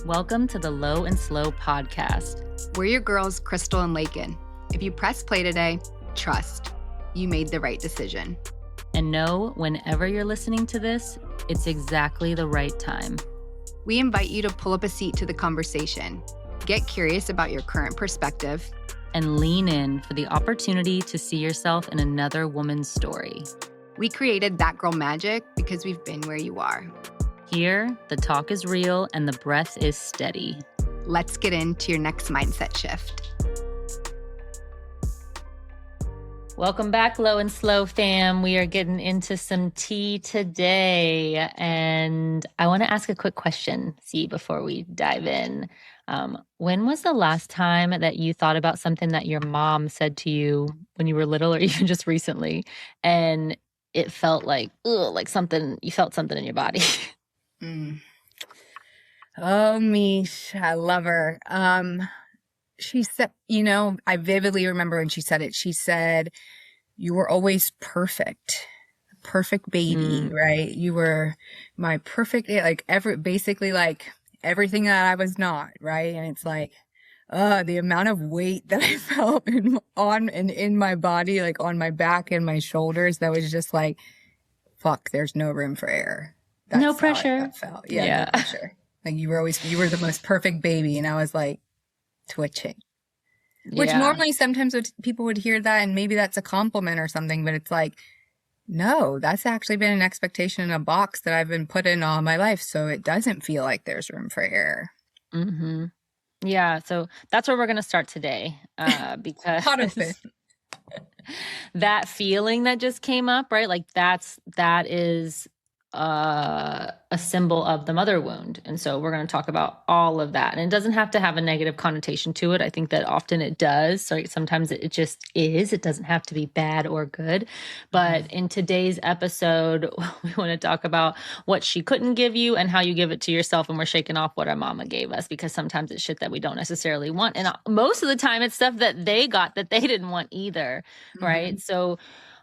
Welcome to the Low and Slow podcast. We're your girls, Crystal and Laken. If you press play today, trust, you made the right decision. And know whenever you're listening to this, it's exactly the right time. We invite you to pull up a seat to the conversation, get curious about your current perspective, and lean in for the opportunity to see yourself in another woman's story. We created That Girl Magic because we've been where you are. Here, the talk is real and the breath is steady. Let's get into your next mindset shift. Welcome back, Low and Slow fam. We are getting into some tea today. And I want to ask a quick question, before we dive in. When was the last time that you thought about something that your mom said to you when you were little or even just recently, and it felt like, something, you felt something in your body? Oh, Mish, I love her. She said, I vividly remember when she said it. She said, "You were always perfect baby," right? You were my perfect, basically everything that I was not, right? And it's like, the amount of weight that I felt in my body, like on my back and my shoulders, that was just like, fuck, there's no room for error. That's no pressure. That felt. Yeah, no pressure. Like you were the most perfect baby. And I was like twitching, which normally sometimes people would hear that and maybe that's a compliment or something, but it's like, no, that's actually been an expectation in a box that I've been put in all my life. So it doesn't feel like there's room for error. Mm-hmm. Yeah. So that's where we're going to start today. Because that feeling that just came up, right? Like that is a symbol of the mother wound. And so we're going to talk about all of that. And it doesn't have to have a negative connotation to it. I think that often it does. So sometimes it just is. It doesn't have to be bad or good. But in today's episode, we want to talk about what she couldn't give you and how you give it to yourself. And we're shaking off what our mama gave us, because sometimes it's shit that we don't necessarily want. And most of the time it's stuff that they got that they didn't want either. Right. So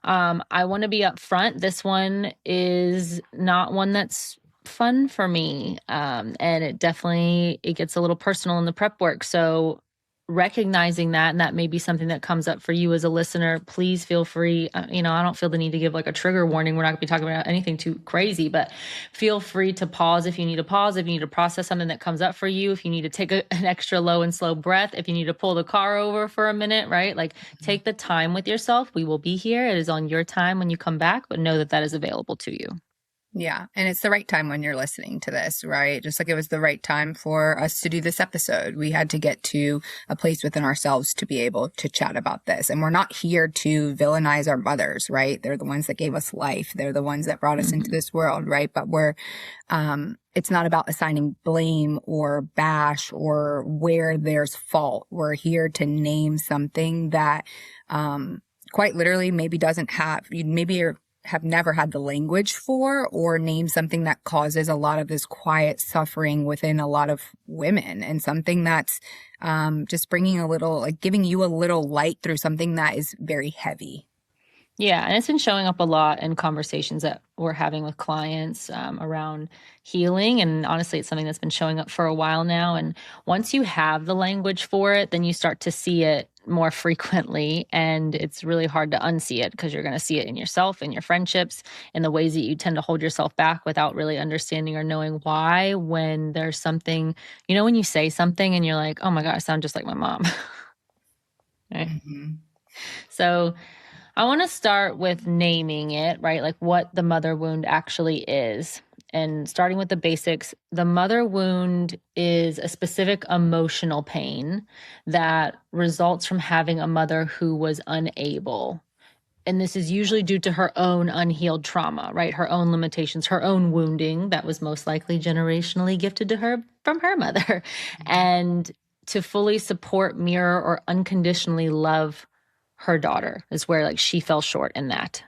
I want to be upfront. This one is not one that's fun for me. And it gets a little personal in the prep work. So recognizing that, and that may be something that comes up for you as a listener, please feel free. I don't feel the need to give like a trigger warning. We're not going to be talking about anything too crazy, but feel free to pause if you need to pause, if you need to process something that comes up for you, if you need to take an extra low and slow breath, if you need to pull the car over for a minute, right? Like take the time with yourself. We will be here. It is on your time when you come back, but know that that is available to you. Yeah. And it's the right time when you're listening to this, right? Just like it was the right time for us to do this episode. We had to get to a place within ourselves to be able to chat about this. And we're not here to villainize our mothers, right? They're the ones that gave us life. They're the ones that brought us into this world, right? But it's not about assigning blame or bash or where there's fault. We're here to name something that, quite literally maybe have never had the language for, or name something that causes a lot of this quiet suffering within a lot of women, and something that's just bringing giving you a little light through something that is very heavy. Yeah. And it's been showing up a lot in conversations that we're having with clients around healing. And honestly, it's something that's been showing up for a while now. And once you have the language for it, then you start to see it more frequently. And it's really hard to unsee it, because you're going to see it in yourself, in your friendships, in the ways that you tend to hold yourself back without really understanding or knowing why. When there's something, when you say something and you're like, oh my God, I sound just like my mom. Right? Mm-hmm. So I want to start with naming it, right? Like what the mother wound actually is. And starting with the basics, the mother wound is a specific emotional pain that results from having a mother who was unable. And this is usually due to her own unhealed trauma, right? Her own limitations, her own wounding that was most likely generationally gifted to her from her mother. And to fully support, mirror, or unconditionally love her daughter is where she fell short in that.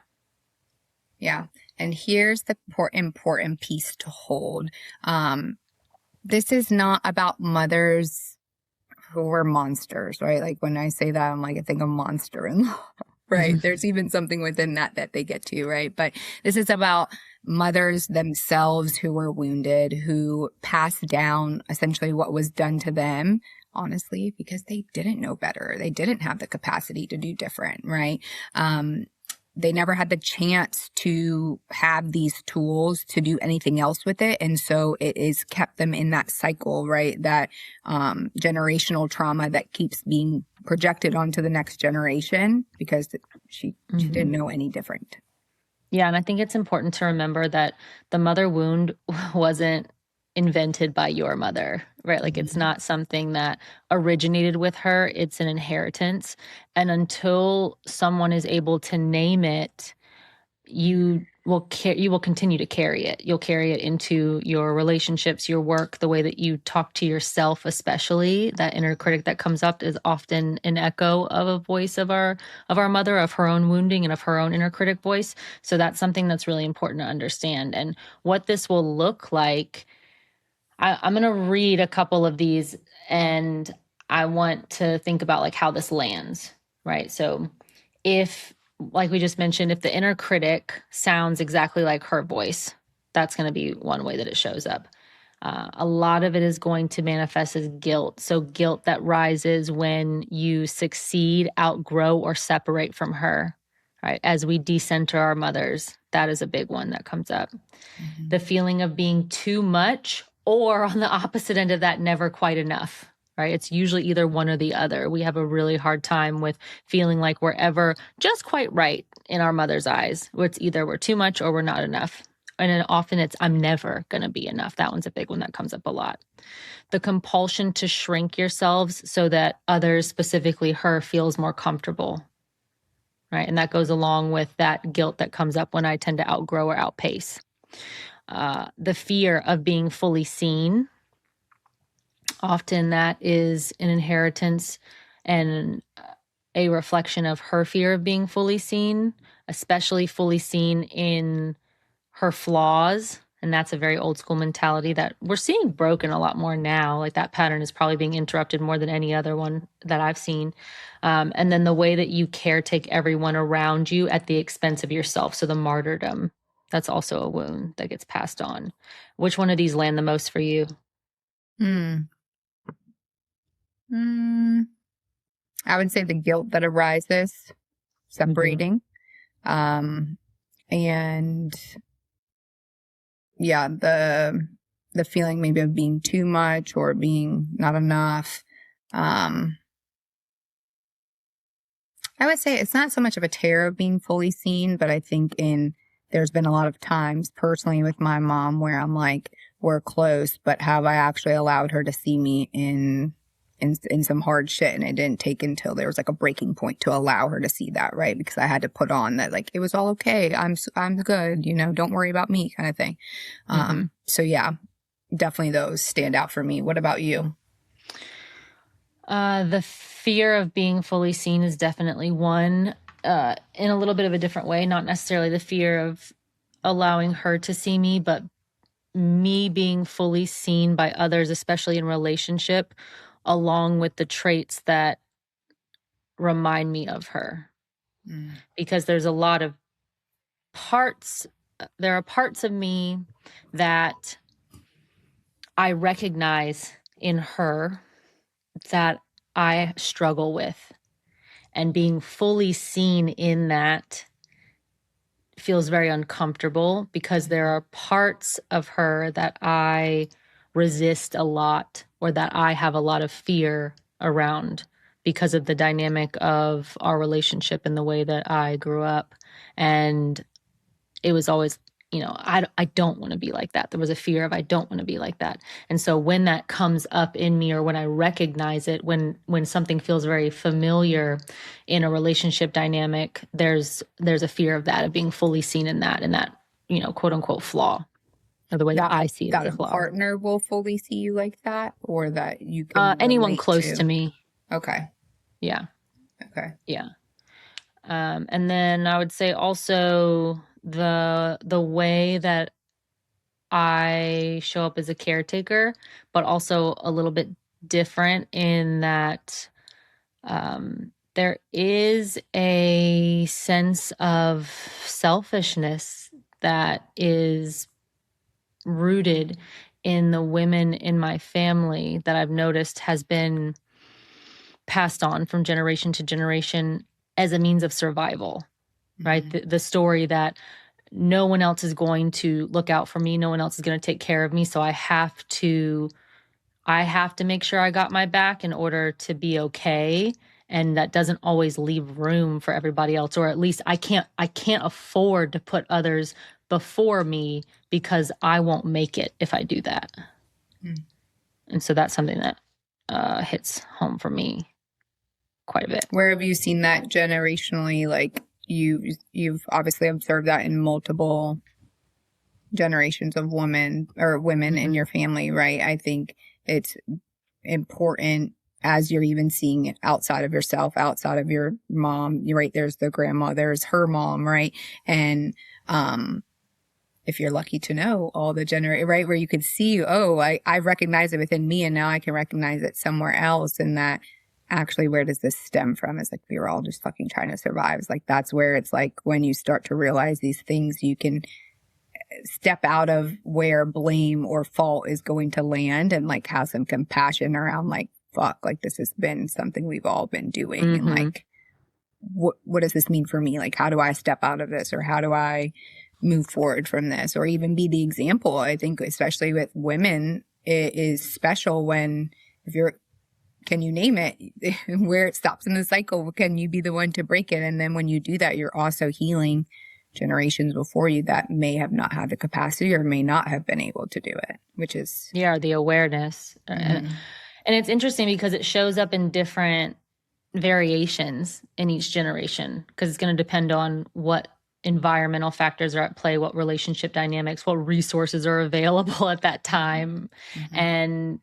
Yeah. And here's the important piece to hold. This is not about mothers who were monsters, right? Like when I say that, I'm like, I think of monster-in-law. right? There's even something within that they get to, right? But this is about mothers themselves who were wounded, who passed down essentially what was done to them, honestly, because they didn't know better. They didn't have the capacity to do different, right? They never had the chance to have these tools to do anything else with it. And so it is kept them in that cycle, right? That generational trauma that keeps being projected onto the next generation because she didn't know any different. Yeah, and I think it's important to remember that the mother wound wasn't invented by your mother, right? Like it's not something that originated with her, it's an inheritance. And until someone is able to name it, you will continue to carry it. You'll carry it into your relationships, your work, the way that you talk to yourself, especially. That inner critic that comes up is often an echo of a voice of our mother, of her own wounding and of her own inner critic voice. So that's something that's really important to understand. And what this will look like, I'm going to read a couple of these, and I want to think about like how this lands, right? So if, like we just mentioned, if the inner critic sounds exactly like her voice, that's going to be one way that it shows up. A lot of it is going to manifest as guilt. So guilt that rises when you succeed, outgrow, or separate from her, right? As we decenter our mothers, that is a big one that comes up. The feeling of being too much, or on the opposite end of that, never quite enough, right? It's usually either one or the other. We have a really hard time with feeling like we're ever just quite right in our mother's eyes. It's either we're too much or we're not enough. And then often it's, I'm never going to be enough. That one's a big one that comes up a lot. The compulsion to shrink yourselves so that others, specifically her, feels more comfortable, right? And that goes along with that guilt that comes up when I tend to outgrow or outpace. The fear of being fully seen. Often that is an inheritance and a reflection of her fear of being fully seen, especially fully seen in her flaws. And that's a very old school mentality that we're seeing broken a lot more now. Like that pattern is probably being interrupted more than any other one that I've seen. And then the way that you caretake everyone around you at the expense of yourself. So the martyrdom, that's also a wound that gets passed on. Which one of these land the most for you? I would say the guilt that arises, separating. And yeah, the feeling maybe of being too much or being not enough. I would say it's not so much of a terror of being fully seen, but I think there's been a lot of times personally with my mom where I'm like, we're close, but have I actually allowed her to see me in some hard shit? And it didn't take until there was like a breaking point to allow her to see that, right? Because I had to put on that, like, it was all okay. I'm good, don't worry about me kind of thing. So yeah, definitely those stand out for me. What about you? The fear of being fully seen is definitely one, in a little bit of a different way, not necessarily the fear of allowing her to see me, but me being fully seen by others, especially in relationship, along with the traits that remind me of her. Because there's a lot of there are parts of me that I recognize in her that I struggle with. And being fully seen in that feels very uncomfortable because there are parts of her that I resist a lot or that I have a lot of fear around because of the dynamic of our relationship and the way that I grew up. And it was always, I don't want to be like that. There was a fear of I don't want to be like that. And so when that comes up in me, or when I recognize it, when something feels very familiar in a relationship dynamic, there's a fear of that, of being fully seen in that, quote unquote flaw, or the way that I see it as a flaw. That a partner will fully see you like that, or that you can anyone close to me. Okay. Yeah. Okay. Yeah. And then I would say also the way that I show up as a caretaker, but also a little bit different in that there is a sense of selfishness that is rooted in the women in my family that I've noticed has been passed on from generation to generation as a means of survival, right? The story that no one else is going to look out for me, no one else is going to take care of me, so I have to make sure I got my back in order to be okay. And that doesn't always leave room for everybody else, or at least I can't afford to put others before me because I won't make it if I do that. And so that's something that hits home for me quite a bit. Where have you seen that generationally? Like you've obviously observed that in multiple generations of women in your family, right? I think it's important as you're even seeing it outside of yourself, outside of your mom, right? There's the grandma, there's her mom, right? And, if you're lucky to know all the right? Where you could see, oh, I recognize it within me and now I can recognize it somewhere else. And that actually, where does this stem from? It's like, we were all just fucking trying to survive. It's like, that's where it's like, when you start to realize these things, you can step out of where blame or fault is going to land and like have some compassion around like, fuck, like this has been something we've all been doing. And like, what does this mean for me? Like, how do I step out of this, or how do I move forward from this, or even be the example? I think especially with women, it is special when, can you name it, where it stops in the cycle? Can you be the one to break it? And then when you do that, you're also healing generations before you that may have not had the capacity or may not have been able to do it, which is the awareness. And it's interesting because it shows up in different variations in each generation, because it's going to depend on what environmental factors are at play, what relationship dynamics, what resources are available at that time. And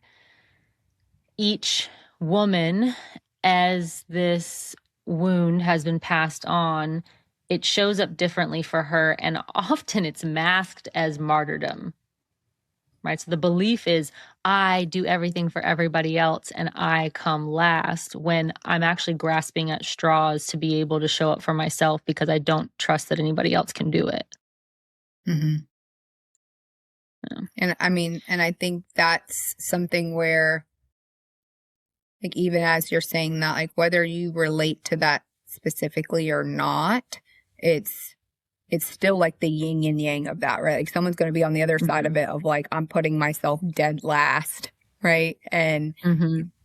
each woman, as this wound has been passed on, it shows up differently for her, and often it's masked as martyrdom, right? So the belief is, I do everything for everybody else and I come last, when I'm actually grasping at straws to be able to show up for myself because I don't trust that anybody else can do it. And I mean, and I think that's something where, like, even as you're saying that, like, whether you relate to that specifically or not, it's still like the yin and yang of that, right? Like, someone's going to be on the other side of it, of like, I'm putting myself dead last, right? And,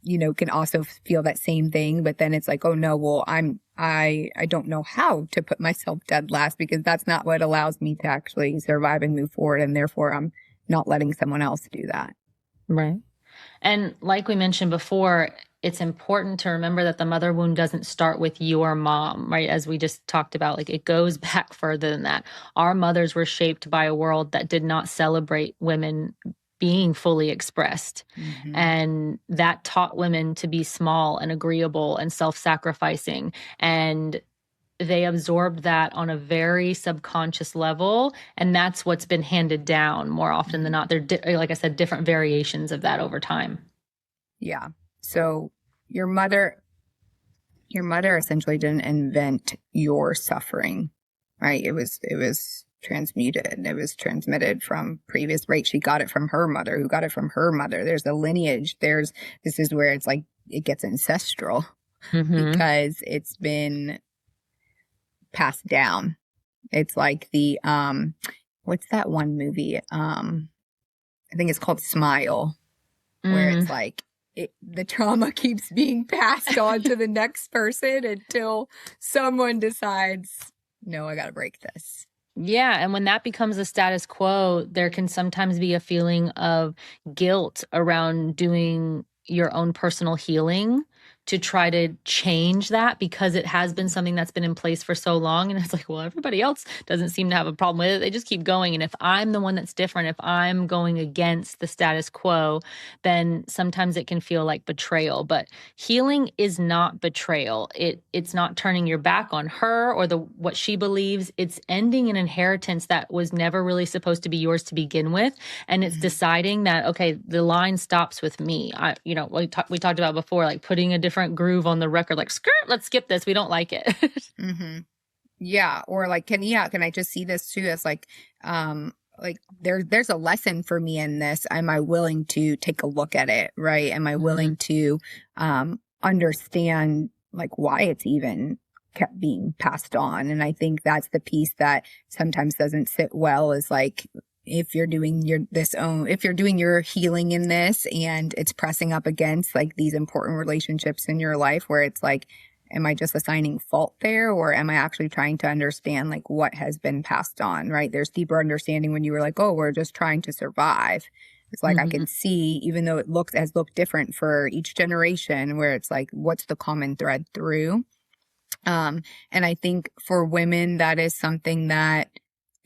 you know, can also feel that same thing. But then it's like, oh no, well, I don't know how to put myself dead last, because that's not what allows me to actually survive and move forward. And therefore I'm not letting someone else do that. Right. And like we mentioned before, it's important to remember that the mother wound doesn't start with your mom, right? As we just talked about, like, it goes back further than that. Our mothers were shaped by a world that did not celebrate women being fully expressed. And that taught women to be small and agreeable and self-sacrificing. And they absorbed that on a very subconscious level. And that's what's been handed down more often than not. They're, like I said, different variations of that over time. Yeah. So your mother essentially didn't invent your suffering, right? It was transmuted. It was transmitted from previous, right? She got it from her mother, who got it from her mother. There's a lineage. This is where it's like, it gets ancestral because it's been passed down. It's like the, what's that one movie? I think it's called Smile, where it's like, the trauma keeps being passed on to the next person until someone decides, no, I got to break this. Yeah. And when that becomes a status quo, there can sometimes be a feeling of guilt around doing your own personal healing to try to change that, because it has been something that's been in place for so long. And it's like, well, everybody else doesn't seem to have a problem with it. They just keep going. And if I'm the one that's different, if I'm going against the status quo, then sometimes it can feel like betrayal. But healing is not betrayal. It's not turning your back on her or what she believes. It's ending an inheritance that was never really supposed to be yours to begin with. And it's deciding that, okay, the line stops with me. We talked about before, like putting a different different groove on the record, like skirt, let's skip this, we don't like it. Mm-hmm. Yeah. Or like, can I just see this too as like there's a lesson for me in this. Am I willing to take a look at it? Right. Am I willing to understand like why it's even kept being passed on? And I think that's the piece that sometimes doesn't sit well, is like, if you're doing if you're doing your healing in this and it's pressing up against like these important relationships in your life, where it's like, am I just assigning fault there, or am I actually trying to understand like what has been passed on, right? There's deeper understanding when you were like, oh, we're just trying to survive. It's like, I can see, even though it looked different for each generation, where it's like, what's the common thread through? And I think for women, that is something that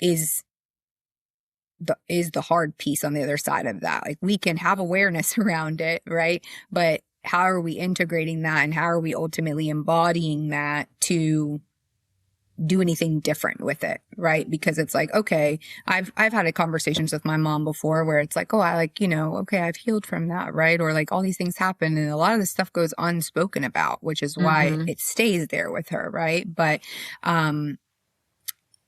is the hard piece on the other side of that. Like, we can have awareness around it, right? But how are we integrating that, and how are we ultimately embodying that to do anything different with it, right? Because it's like, okay, I've had conversations with my mom before where it's like, oh, I like, okay, I've healed from that, right? Or like all these things happen, and a lot of this stuff goes unspoken about, which is why it stays there with her, right? But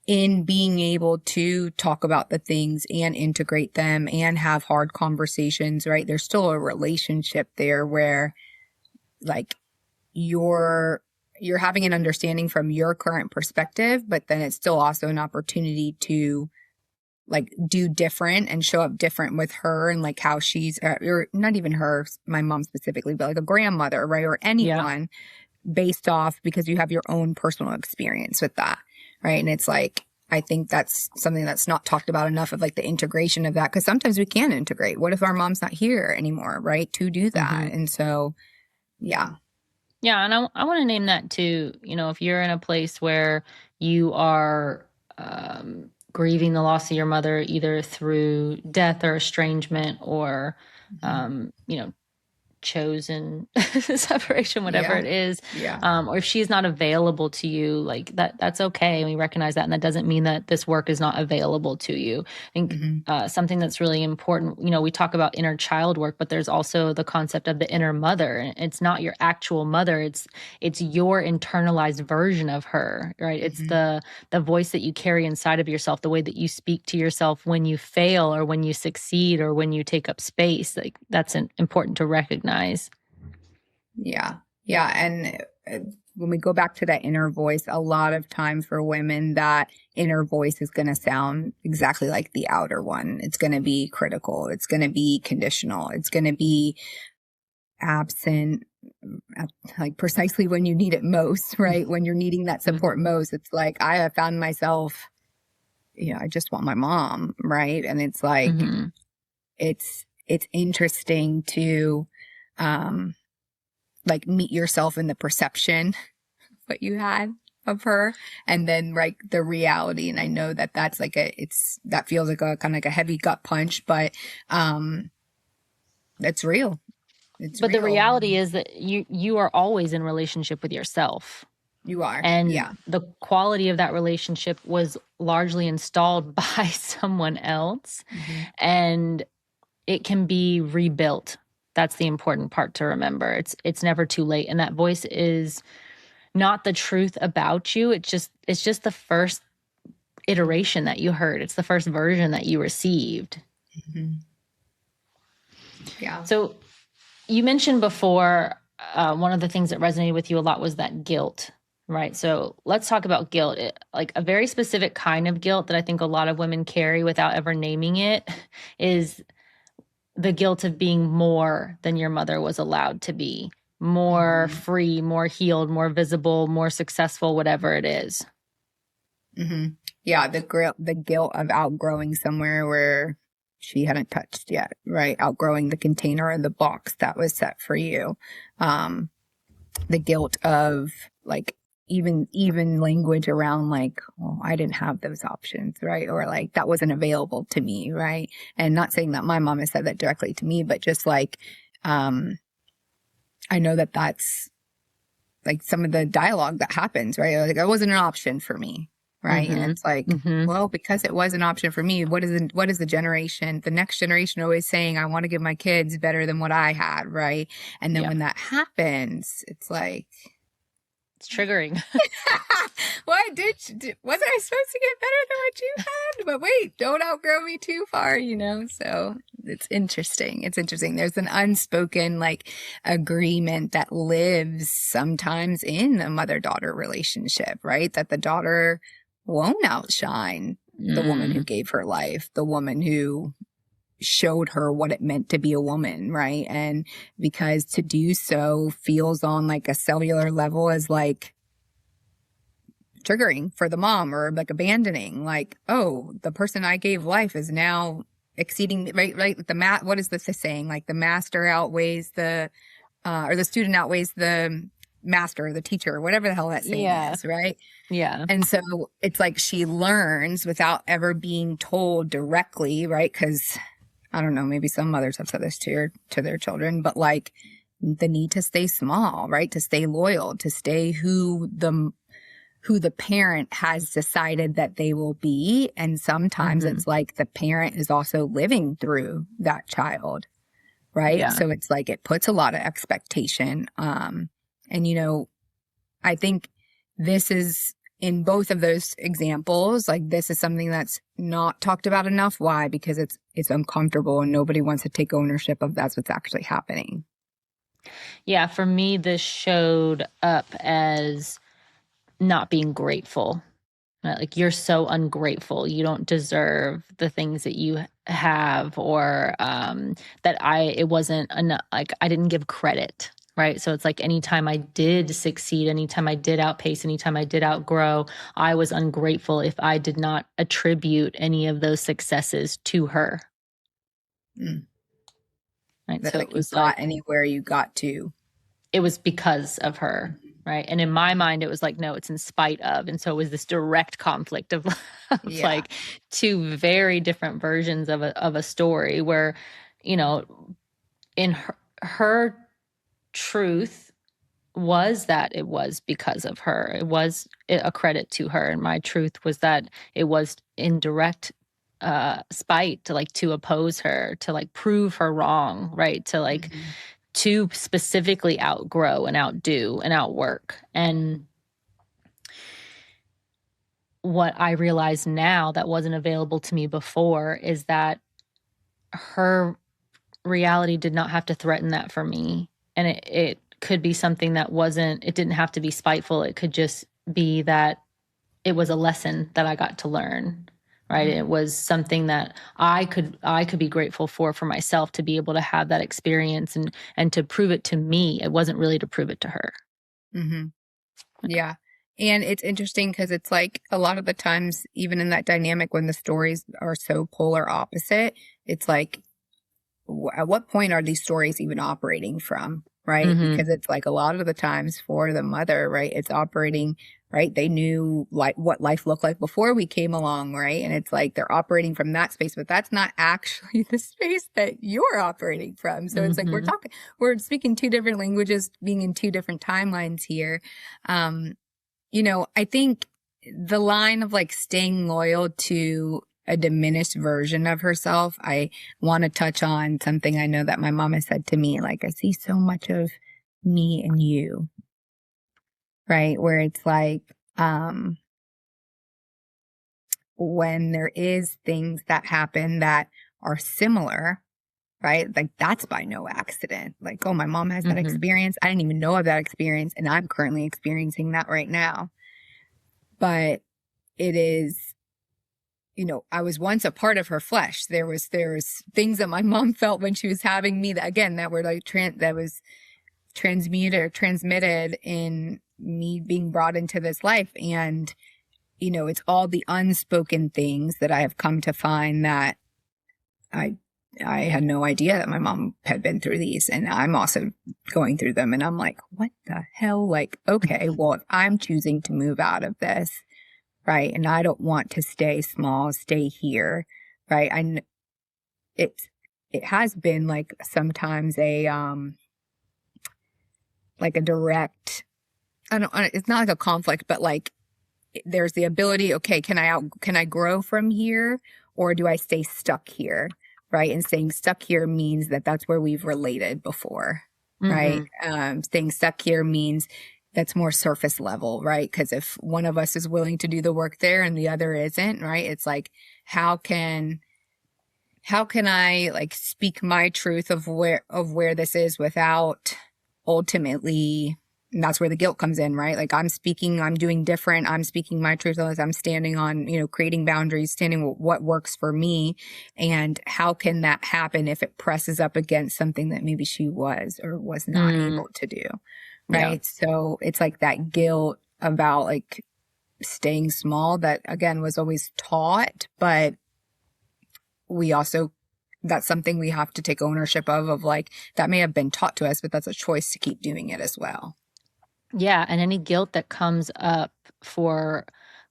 in being able to talk about the things and integrate them and have hard conversations, right? There's still a relationship there where like you're having an understanding from your current perspective, but then it's still also an opportunity to like do different and show up different with her, and like how she's, or not even her, my mom specifically, but like a grandmother, right? Or anyone, based off, because you have your own personal experience with that. Right. And it's like, I think that's something that's not talked about enough, of like the integration of that. Cause sometimes we can integrate. What if our mom's not here anymore? Right. To do that. And so, yeah. Yeah. And I want to name that too. If you're in a place where you are grieving the loss of your mother, either through death or estrangement, or, chosen separation, whatever it is, or if she's not available to you, like that's okay, and we recognize that, and that doesn't mean that this work is not available to you. I think something that's really important, we talk about inner child work, but there's also the concept of the inner mother, and it's not your actual mother, it's your internalized version of her, right? It's the voice that you carry inside of yourself, the way that you speak to yourself when you fail, or when you succeed, or when you take up space. Like, that's important to recognize. Yeah. And when we go back to that inner voice, a lot of time for women, that inner voice is going to sound exactly like the outer one. It's going to be critical. It's going to be conditional. It's going to be absent, like precisely when you need it most, right? When you're needing that support most, it's like, I have found myself, I just want my mom, right? And it's like, it's interesting to, like meet yourself in the perception what you had of her, and then like the reality. And I know that that's like that feels like a kind of like a heavy gut punch, but it's real. But the reality is that you are always in relationship with yourself. You are. And the quality of that relationship was largely installed by someone else, and it can be rebuilt. That's the important part to remember. It's never too late. And that voice is not the truth about you. It's just the first iteration that you heard. It's the first version that you received. Yeah. So you mentioned before, one of the things that resonated with you a lot was that guilt, right? So let's talk about guilt. Like a very specific kind of guilt that I think a lot of women carry without ever naming it is the guilt of being more than your mother was allowed to be, more free, more healed, more visible, more successful, whatever it is. Yeah, the guilt of outgrowing somewhere where she hadn't touched yet, right? Outgrowing the container or the box that was set for you. The guilt of like even language around like, oh, I didn't have those options, right? Or like that wasn't available to me, right? And not saying that my mom has said that directly to me, but just like, I know that that's like some of the dialogue that happens, right? Like, that wasn't an option for me, right? And it's like, Mm-hmm. well, because it was an option for me, what is the next generation always saying, I want to give my kids better than what I had, right? And then Yeah. when that happens, it's like, It's triggering. what wasn't I supposed to get better than what you had? But wait, don't outgrow me too far, So it's interesting. It's interesting. There's an unspoken like agreement that lives sometimes in a mother-daughter relationship, right? That the daughter won't outshine the woman who gave her life, the woman who showed her what it meant to be a woman, right? And because to do so feels on like a cellular level as like triggering for the mom, or like abandoning, like, oh, the person I gave life is now exceeding, right? What is this saying? Like the master outweighs or the student outweighs the master, the teacher, whatever the hell that saying is, right? Yeah. And so it's like she learns without ever being told directly, right? Because I don't know, maybe some mothers have said this to their children, but like the need to stay small, right? To stay loyal, to stay who the parent has decided that they will be. And sometimes it's like the parent is also living through that child, right? Yeah. So it's like it puts a lot of expectation. And, I think this is in both of those examples, like this is something that's not talked about enough. Why? Because it's uncomfortable and nobody wants to take ownership of that's what's actually happening. Yeah. For me, this showed up as not being grateful. Like, you're so ungrateful. You don't deserve the things that you have, or it wasn't enough. Like, I didn't give credit. Right. So it's like anytime I did succeed, anytime I did outpace, anytime I did outgrow, I was ungrateful if I did not attribute any of those successes to her. Right. That So like it was you got like anywhere you got to. it was because of her. Right. And in my mind, it was like, no, it's in spite of. And so it was this direct conflict of like two very different versions of a story where, in her truth was that it was because of her. It was a credit to her. And my truth was that it was in direct spite, to oppose her, to like prove her wrong, right? To like to specifically outgrow and outdo and outwork. And what I realize now that wasn't available to me before is that her reality did not have to threaten that for me. And it could be something that it didn't have to be spiteful. It could just be that it was a lesson that I got to learn. Right. It was something that I could be grateful for myself, to be able to have that experience and to prove it to me. It wasn't really to prove it to her. Yeah. And it's interesting because it's like a lot of the times, even in that dynamic, when the stories are so polar opposite, it's like, at what point are these stories even operating from? Right. Because it's like a lot of the times for the mother, right, it's operating, right. They knew like what life looked like before we came along. Right. And it's like they're operating from that space, but that's not actually the space that you're operating from. So it's like we're speaking two different languages, being in two different timelines here. I think the line of like staying loyal to a diminished version of herself, I want to touch on something I know that my mom has said to me, like, I see so much of me in you, right? Where it's like, when there is things that happen that are similar, right? Like that's by no accident. Like, oh, my mom has that experience. I didn't even know of that experience. And I'm currently experiencing that right now. But it is, I was once a part of her flesh. There was things that my mom felt when she was having me that were like that was transmitted in me being brought into this life. And, it's all the unspoken things that I have come to find that I had no idea that my mom had been through these, and I'm also going through them. And I'm like, what the hell? Like, okay, well, if I'm choosing to move out of this, right, and I don't want to stay small, stay here, right? It has been like sometimes like a direct, it's not like a conflict, but like there's the ability, okay, can I grow from here, or do I stay stuck here? Right. And staying stuck here means that that's where we've related before. Right. Staying stuck here means that's more surface level, right? Because if one of us is willing to do the work there and the other isn't, right? It's like, how can I like speak my truth of where this is without ultimately, and that's where the guilt comes in, right? Like I'm doing different. I'm speaking my truth. I'm standing on, creating boundaries, standing what works for me. And how can that happen if it presses up against something that maybe she was or was not able to do? Right. Yeah. So it's like that guilt about like staying small that again was always taught, but that's something we have to take ownership of like that may have been taught to us, but that's a choice to keep doing it as well. Yeah. And any guilt that comes up for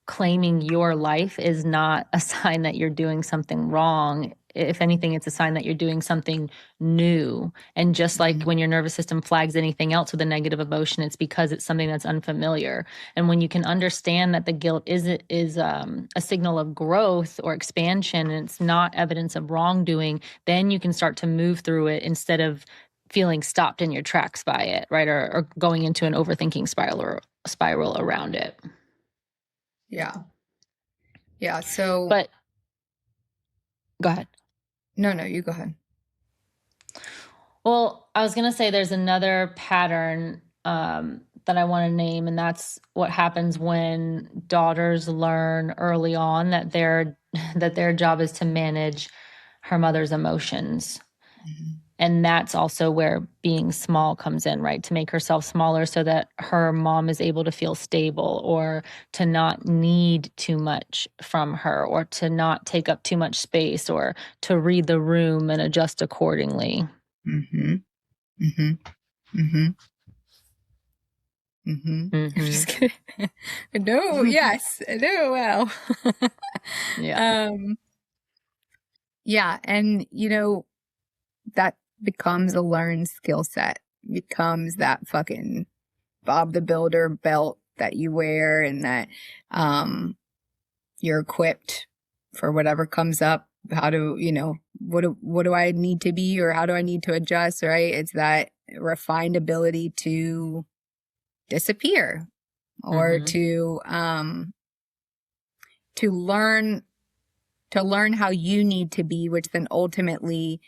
claiming your life is not a sign that you're doing something wrong. If anything, it's a sign that you're doing something new. And just like when your nervous system flags anything else with a negative emotion, it's because it's something that's unfamiliar. And when you can understand that the guilt is a signal of growth or expansion, and it's not evidence of wrongdoing, then you can start to move through it instead of feeling stopped in your tracks by it, right? Or going into an overthinking spiral around it. Yeah. Yeah. So, but go ahead. No, you go ahead. Well, I was going to say there's another pattern that I want to name, and that's what happens when daughters learn early on that their job is to manage her mother's emotions. And that's also where being small comes in, right? To make herself smaller so that her mom is able to feel stable, or to not need too much from her, or to not take up too much space, or to read the room and adjust accordingly. I'm just kidding. No, yes. No, well. Yeah. Yeah. And, that becomes a learned skill set, becomes that fucking Bob the Builder belt that you wear, and that you're equipped for whatever comes up. How do, what do I need to be, or how do I need to adjust, right? It's that refined ability to disappear, or to learn how you need to be, which then ultimately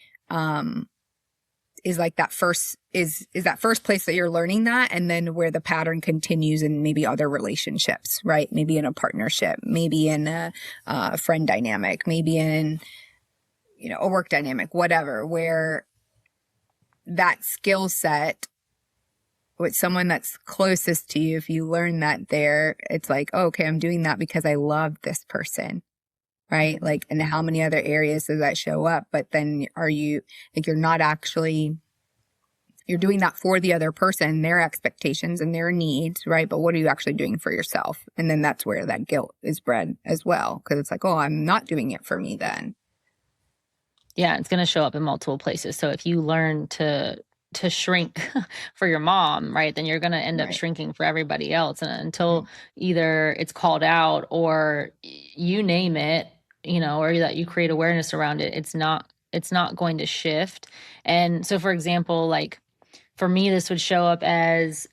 is like that first place that you're learning that, and then where the pattern continues in maybe other relationships, right? Maybe in a partnership, maybe in a friend dynamic, maybe in a work dynamic, whatever, where that skill set with someone that's closest to you, if you learn that there, it's like, oh, okay, I'm doing that because I love this person. Right? Like, and how many other areas does that show up? But then you're not actually, you're doing that for the other person, their expectations and their needs, right? But what are you actually doing for yourself? And then that's where that guilt is bred as well. Cause it's like, oh, I'm not doing it for me then. Yeah. It's going to show up in multiple places. So if you learn to shrink for your mom, right, then you're going to end up shrinking for everybody else. And until either it's called out, or you name it, or that you create awareness around it, it's not going to shift. And so, for example, like for me, this would show up as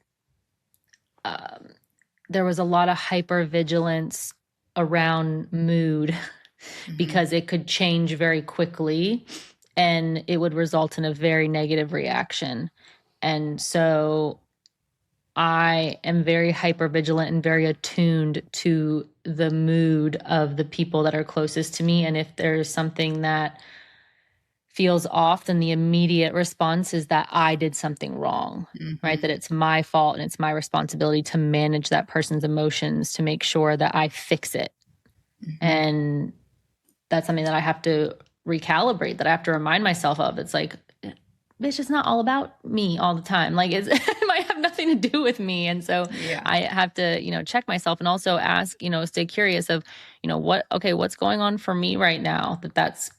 there was a lot of hypervigilance around mood because it could change very quickly, and it would result in a very negative reaction. And so I am very hypervigilant and very attuned to the mood of the people that are closest to me. And if there's something that feels off, then the immediate response is that I did something wrong, right? That it's my fault, and it's my responsibility to manage that person's emotions, to make sure that I fix it. And that's something that I have to recalibrate, that I have to remind myself of. It's like, bitch, it's not all about me all the time. Like it might have nothing to do with me. And so I have to, check myself, and also ask, stay curious of, what's going on for me right now that's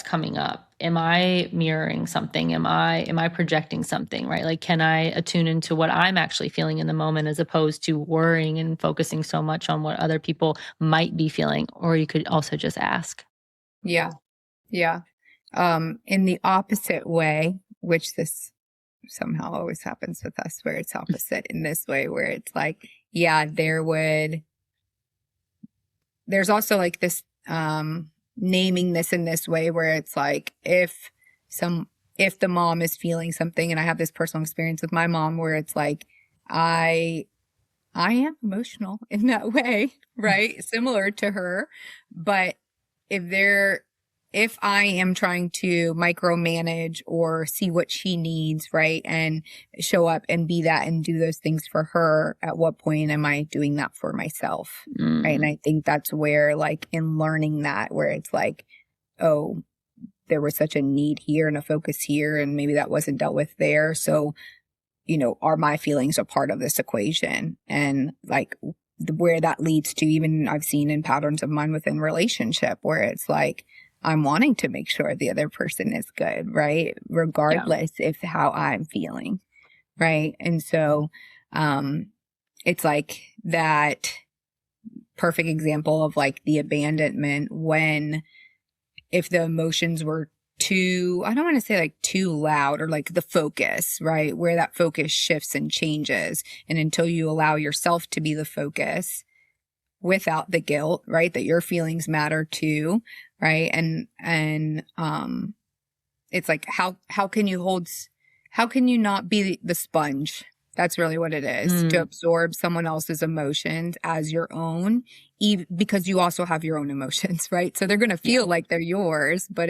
coming up. am I mirroring something? Am I projecting something, right? Like, can I attune into what I'm actually feeling in the moment as opposed to worrying and focusing so much on what other people might be feeling? Or you could also just ask. Yeah. Yeah. In the opposite way, which this somehow always happens with us, where it's opposite in this way, where it's like, yeah, there's also like this, naming this in this way where it's like, if the mom is feeling something, and I have this personal experience with my mom where it's like, I am emotional in that way, right? Similar to her. But if I am trying to micromanage or see what she needs, right, and show up and be that and do those things for her, at what point am I doing that for myself? Right. And I think that's where, like, in learning that, where it's like, oh, there was such a need here and a focus here, and maybe that wasn't dealt with there. So, are my feelings a part of this equation? And like where that leads to, even I've seen in patterns of mine within relationship, where it's like, I'm wanting to make sure the other person is good, right? Regardless if how I'm feeling, right? And so, it's like that perfect example of like the abandonment, when if the emotions were too, I don't want to say like too loud, or like the focus, right? Where that focus shifts and changes. And until you allow yourself to be the focus without the guilt, right? That your feelings matter too, right? And it's like, how can you not be the sponge? That's really what it is, to absorb someone else's emotions as your own, because you also have your own emotions, right? So they're going to feel like they're yours, but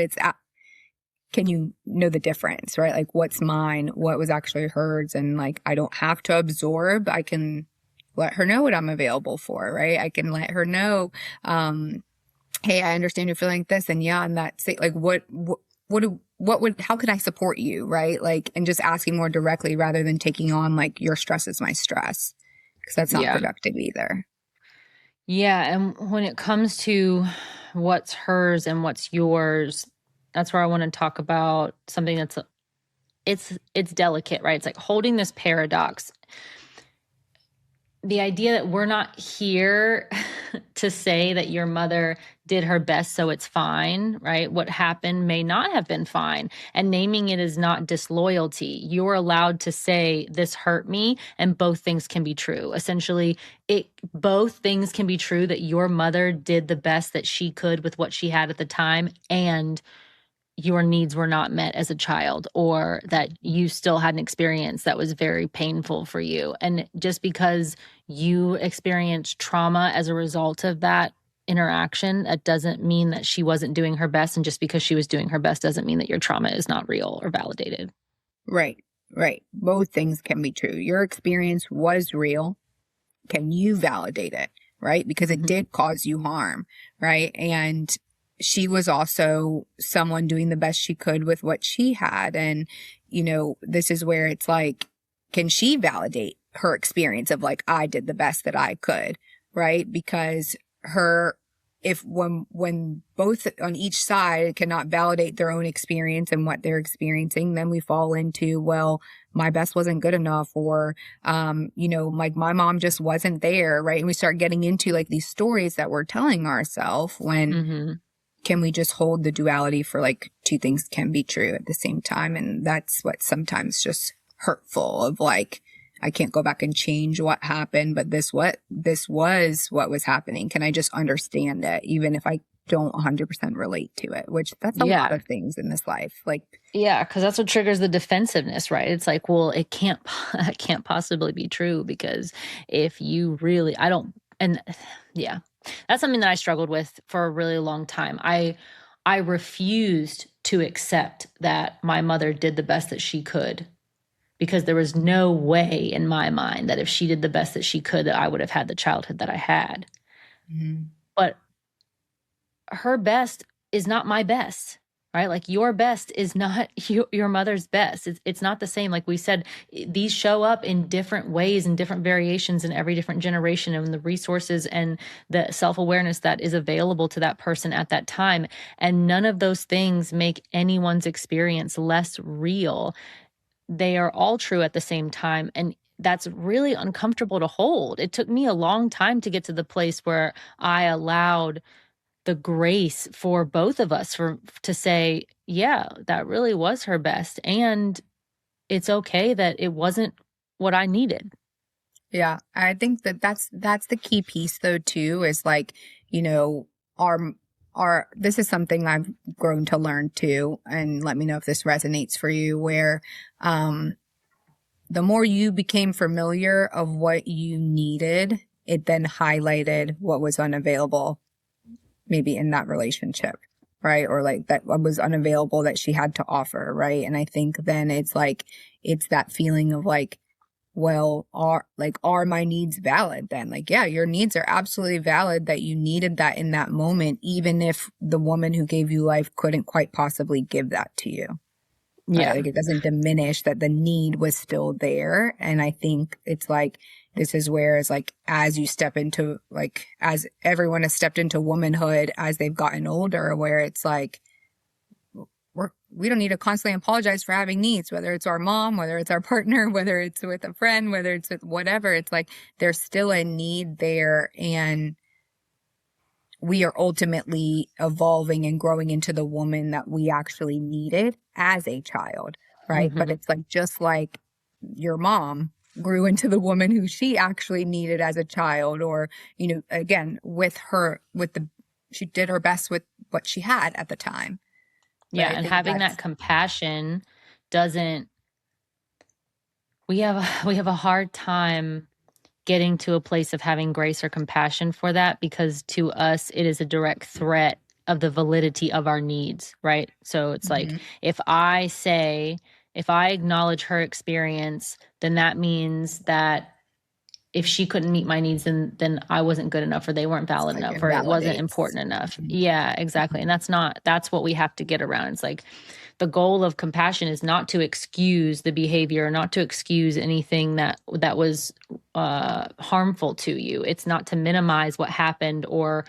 can you know the difference, right? Like, what's mine, what was actually hers? And like, I don't have to absorb. I can let her know what I'm available for, right? I can let her know, hey, I understand you're feeling like this. And yeah, and that's it. Like, how can I support you? Right. Like, and just asking more directly rather than taking on like, your stress is my stress, because that's not productive either. Yeah. And when it comes to what's hers and what's yours, that's where I want to talk about something it's delicate, right? It's like holding this paradox. The idea that we're not here to say that your mother did her best, so it's fine, right? What happened may not have been fine. And naming it is not disloyalty. You're allowed to say, this hurt me, and both things can be true. Essentially, both things can be true, that your mother did the best that she could with what she had at the time, and your needs were not met as a child, or that you still had an experience that was very painful for you. And just because you experienced trauma as a result of that interaction, that doesn't mean that she wasn't doing her best. And just because she was doing her best doesn't mean that your trauma is not real or validated. Right. Right. Both things can be true. Your experience was real. Can you validate it? Right? Because it did cause you harm. Right. And she was also someone doing the best she could with what she had. And, this is where it's like, can she validate her experience of like, I did the best that I could, right? Because when both on each side cannot validate their own experience and what they're experiencing, then we fall into, well, my best wasn't good enough, or, like my mom just wasn't there, right? And we start getting into like these stories that we're telling ourselves, when can we just hold the duality for like two things can be true at the same time? And that's what sometimes just hurtful, of like, I can't go back and change what happened, but this was what was happening. Can I just understand it, even if I don't 100% relate to it? Which that's a lot of things in this life. Like, yeah, because that's what triggers the defensiveness, right? It's like, well, it can't possibly be true, because if you really, that's something that I struggled with for a really long time. I refused to accept that my mother did the best that she could, because there was no way in my mind that if she did the best that she could, that I would have had the childhood that I had. But her best is not my best, right? Like your best is not your mother's best. It's not the same. Like we said, these show up in different ways and different variations in every different generation, and the resources and the self-awareness that is available to that person at that time. And none of those things make anyone's experience less real. They are all true at the same time. And that's really uncomfortable to hold. It took me a long time to get to the place where I allowed the grace for both of us to say, yeah, that really was her best. And it's okay that it wasn't what I needed. Yeah, I think that's the key piece though too, is like, you know, our this is something I've grown to learn too, and let me know if this resonates for you, where the more you became familiar of what you needed, it then highlighted what was unavailable maybe in that relationship, right? Or like that was unavailable that she had to offer, right? And I think then it's like, it's that feeling of like, well, are my needs valid then? Like, yeah, your needs are absolutely valid, that you needed that in that moment, even if the woman who gave you life couldn't quite possibly give that to you. Yeah. Right? Like, it doesn't diminish that the need was still there. And I think it's like, this is where it's like, as you step into, like, as everyone has stepped into womanhood as they've gotten older, where it's like, we don't need to constantly apologize for having needs, whether it's our mom, whether it's our partner, whether it's with a friend, whether it's with whatever. It's like, there's still a need there. And we are ultimately evolving and growing into the woman that we actually needed as a child, right? Mm-hmm. But it's like, just like your mom grew into the woman who she actually needed as a child, or, you know, again, she did her best with what she had at the time. Yeah. Right? And having that compassion doesn't, we have a hard time getting to a place of having grace or compassion for that, because to us, it is a direct threat of the validity of our needs, right? So it's like, if I acknowledge her experience, then that means that if she couldn't meet my needs, then I wasn't good enough, or they weren't valid like enough, or it wasn't invalidates. important enough. Yeah, exactly. And that's what we have to get around. It's like, the goal of compassion is not to excuse the behavior, not to excuse anything that was harmful to you. It's not to minimize what happened, or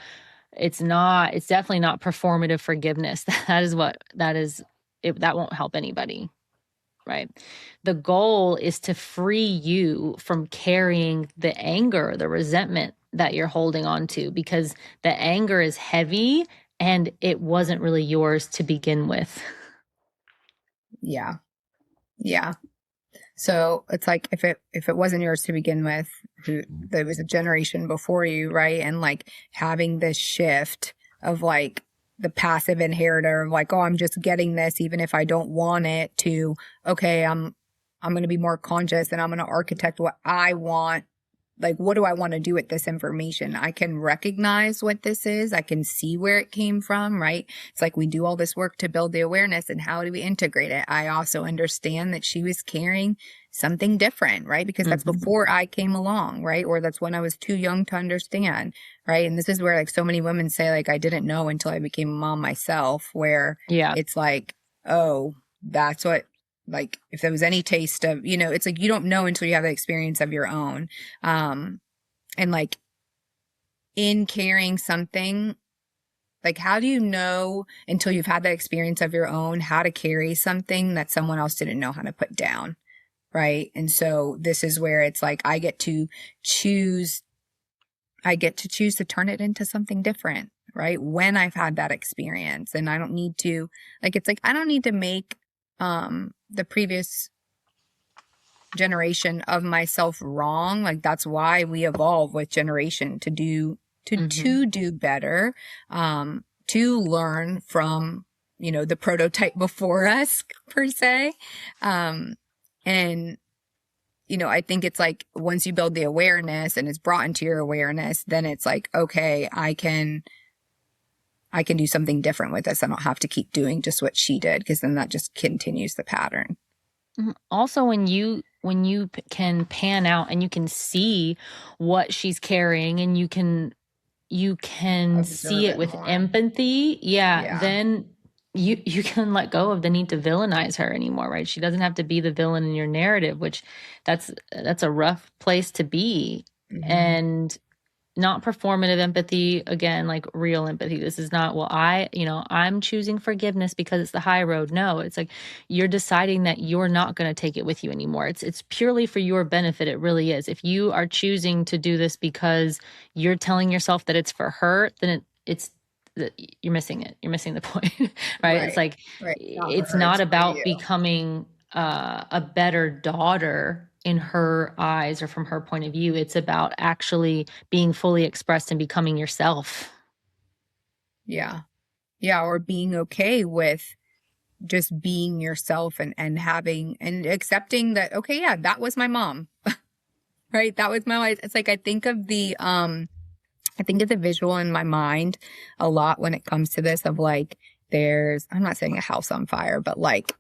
it's definitely not performative forgiveness. That won't help anybody. Right. The goal is to free you from carrying the anger, the resentment that you're holding on to, because the anger is heavy and it wasn't really yours to begin with. Yeah. Yeah. So it's like, if it wasn't yours to begin with, there was a generation before you, right? And like, having this shift of like the passive inheritor of like, oh, I'm just getting this even if I don't want it, to, okay, I'm going to be more conscious and I'm going to architect what I want. Like, what do I want to do with this information? I can recognize what this is. I can see where it came from, right? It's like, we do all this work to build the awareness, and how do we integrate it? I also understand that she was carrying something different, right? Because that's before I came along, right? Or that's when I was too young to understand, right? And this is where like so many women say, like, I didn't know until I became a mom myself, where it's like, oh, that's what, like, if there was any taste of, you know, it's like, you don't know until you have the experience of your own. And like, in carrying something, like, how do you know until you've had that experience of your own how to carry something that someone else didn't know how to put down? Right. And so this is where it's like, I get to choose to turn it into something different, right? When I've had that experience, and I don't need to, like, it's like, I don't need to make, the previous generation of myself wrong. Like, that's why we evolve with generation, to do better, to learn from, you know, the prototype before us, per se. And, you know, I think it's like, once you build the awareness and it's brought into your awareness, then it's like, okay, I can do something different with this. I don't have to keep doing just what she did, because then that just continues the pattern. Also, when you can pan out and you can see what she's carrying, and you can see it with empathy, then you can let go of the need to villainize her anymore, right? She doesn't have to be the villain in your narrative, which that's a rough place to be. And not performative empathy, again, like real empathy. This is not, well, I'm choosing forgiveness because it's the high road. No, it's like you're deciding that you're not going to take it with you anymore. It's purely for your benefit. It really is. If you are choosing to do this because you're telling yourself that it's for her, then you're missing it. You're missing the point, right? It's like, it's not about becoming a better daughter in her eyes or from her point of view. It's about actually being fully expressed and becoming yourself. Yeah. Yeah. Or being okay with just being yourself and having and accepting that, okay, yeah, that was my mom. Right? That was my life. It's like I think of the visual in my mind a lot when it comes to this of like I'm not saying a house on fire, but like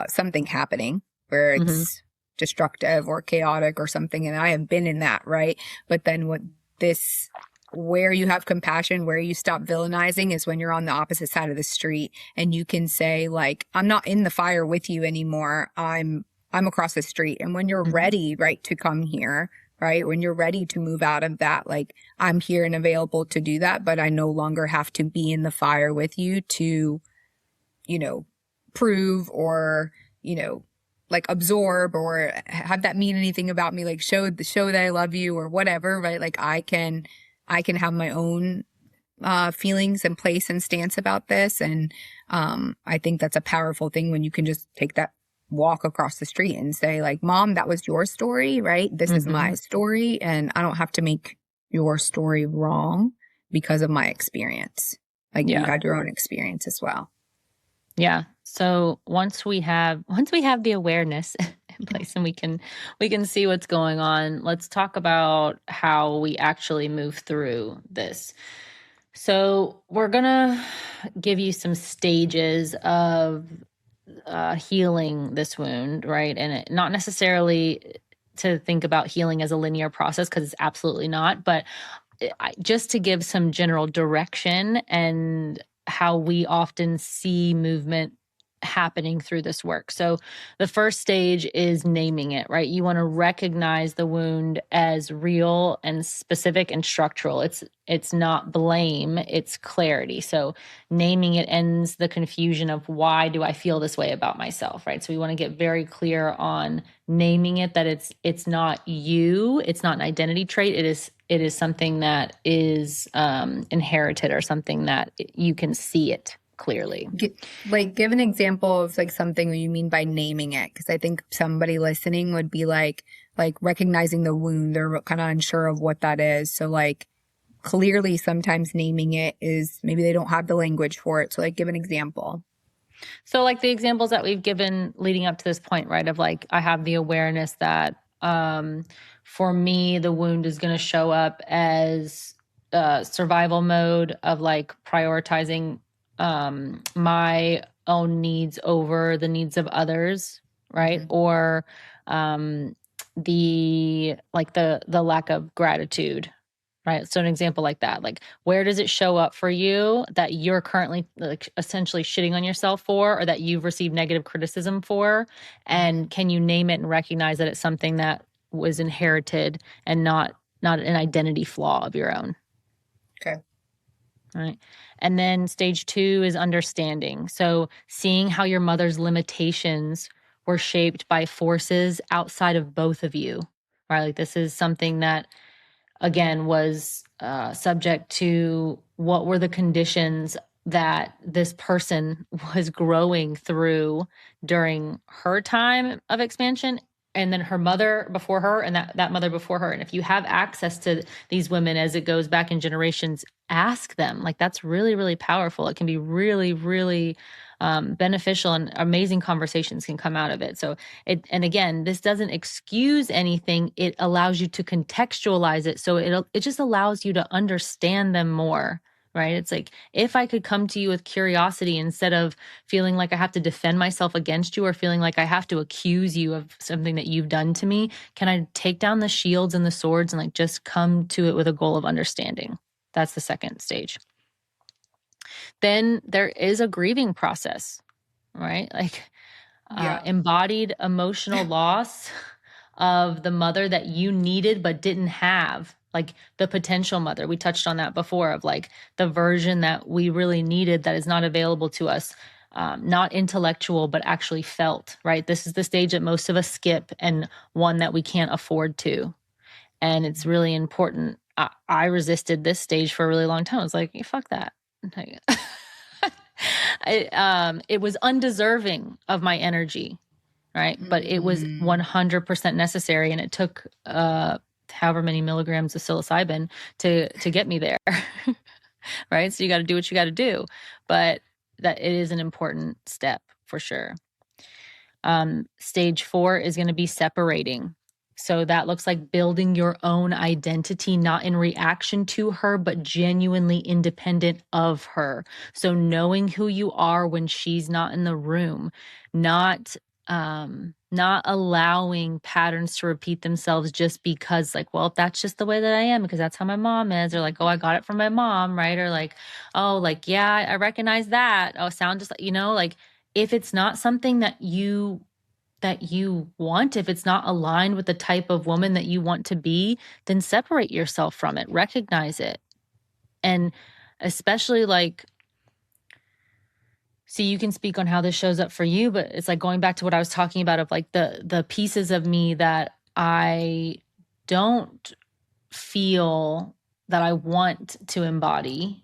something happening where it's destructive or chaotic or something. And I have been in that, right? But then where you have compassion, where you stop villainizing is when you're on the opposite side of the street and you can say like, I'm not in the fire with you anymore. I'm across the street. And when you're ready, right, to come here, right, when you're ready to move out of that, like I'm here and available to do that, but I no longer have to be in the fire with you to, prove or, like absorb or have that mean anything about me, like show that I love you or whatever, right? Like I can have my own feelings and place and stance about this. And I think that's a powerful thing when you can just take that walk across the street and say like, Mom, that was your story, right? This is my story. And I don't have to make your story wrong because of my experience. Like you had your own experience as well. Yeah. So once we have the awareness in place and we can see what's going on, let's talk about how we actually move through this. So we're going to give you some stages of healing this wound, right? And not necessarily to think about healing as a linear process, because it's absolutely not, but just to give some general direction and how we often see movement happening through this work. So the first stage is naming it, right? You want to recognize the wound as real and specific and structural. It's not blame, it's clarity. So naming it ends the confusion of why do I feel this way about myself, right? So we want to get very clear on naming it, that it's not you, it's not an identity trait, it is something that is inherited or something that you can see it clearly. Give an example of like something you mean by naming it, because I think somebody listening would be like recognizing the wound. They're kind of unsure of what that is. So like clearly sometimes naming it is maybe they don't have the language for it. So like give an example. So like the examples that we've given leading up to this point, right, of like I have the awareness that for me the wound is going to show up as survival mode of like prioritizing my own needs over the needs of others, right? Or the lack of gratitude, right? So an example like that, like where does it show up for you that you're currently like essentially shitting on yourself for, or that you've received negative criticism for? And can you name it and recognize that it's something that was inherited and not an identity flaw of your own? Okay. Right. And then stage 2 is understanding. So seeing how your mother's limitations were shaped by forces outside of both of you, right? Like this is something that, again, was subject to what were the conditions that this person was growing through during her time of expansion, and then her mother before her, and that mother before her. And if you have access to these women as it goes back in generations, ask them. Like that's really, really powerful. It can be really, really beneficial, and amazing conversations can come out of it. So and again, this doesn't excuse anything. It allows you to contextualize it. So it just allows you to understand them more. Right? It's like, if I could come to you with curiosity instead of feeling like I have to defend myself against you or feeling like I have to accuse you of something that you've done to me, can I take down the shields and the swords and like just come to it with a goal of understanding? That's the second stage. Then there is a grieving process, right? Like embodied emotional loss of the mother that you needed but didn't have, like the potential mother. We touched on that before, of like the version that we really needed that is not available to us. Not intellectual, but actually felt, right? This is the stage that most of us skip, and one that we can't afford to. And it's really important. I resisted this stage for a really long time. I was like, hey, fuck that. It was undeserving of my energy, right? But it was 100% necessary, and it took however many milligrams of psilocybin to get me there, right? So you got to do what you got to do, but that it is an important step for sure. Stage 4 is going to be separating. So that looks like building your own identity, not in reaction to her, but genuinely independent of her. So knowing who you are when she's not in the room, not allowing patterns to repeat themselves just because, like, well, that's just the way that I am because that's how my mom is, or like, oh, I got it from my mom, right? Or like, oh, like, yeah, I recognize that. Oh, sound just like, like if it's not something that you want, if it's not aligned with the type of woman that you want to be, then separate yourself from it, recognize it. And especially like, see, you can speak on how this shows up for you, but it's like going back to what I was talking about of like the pieces of me that I don't feel that I want to embody.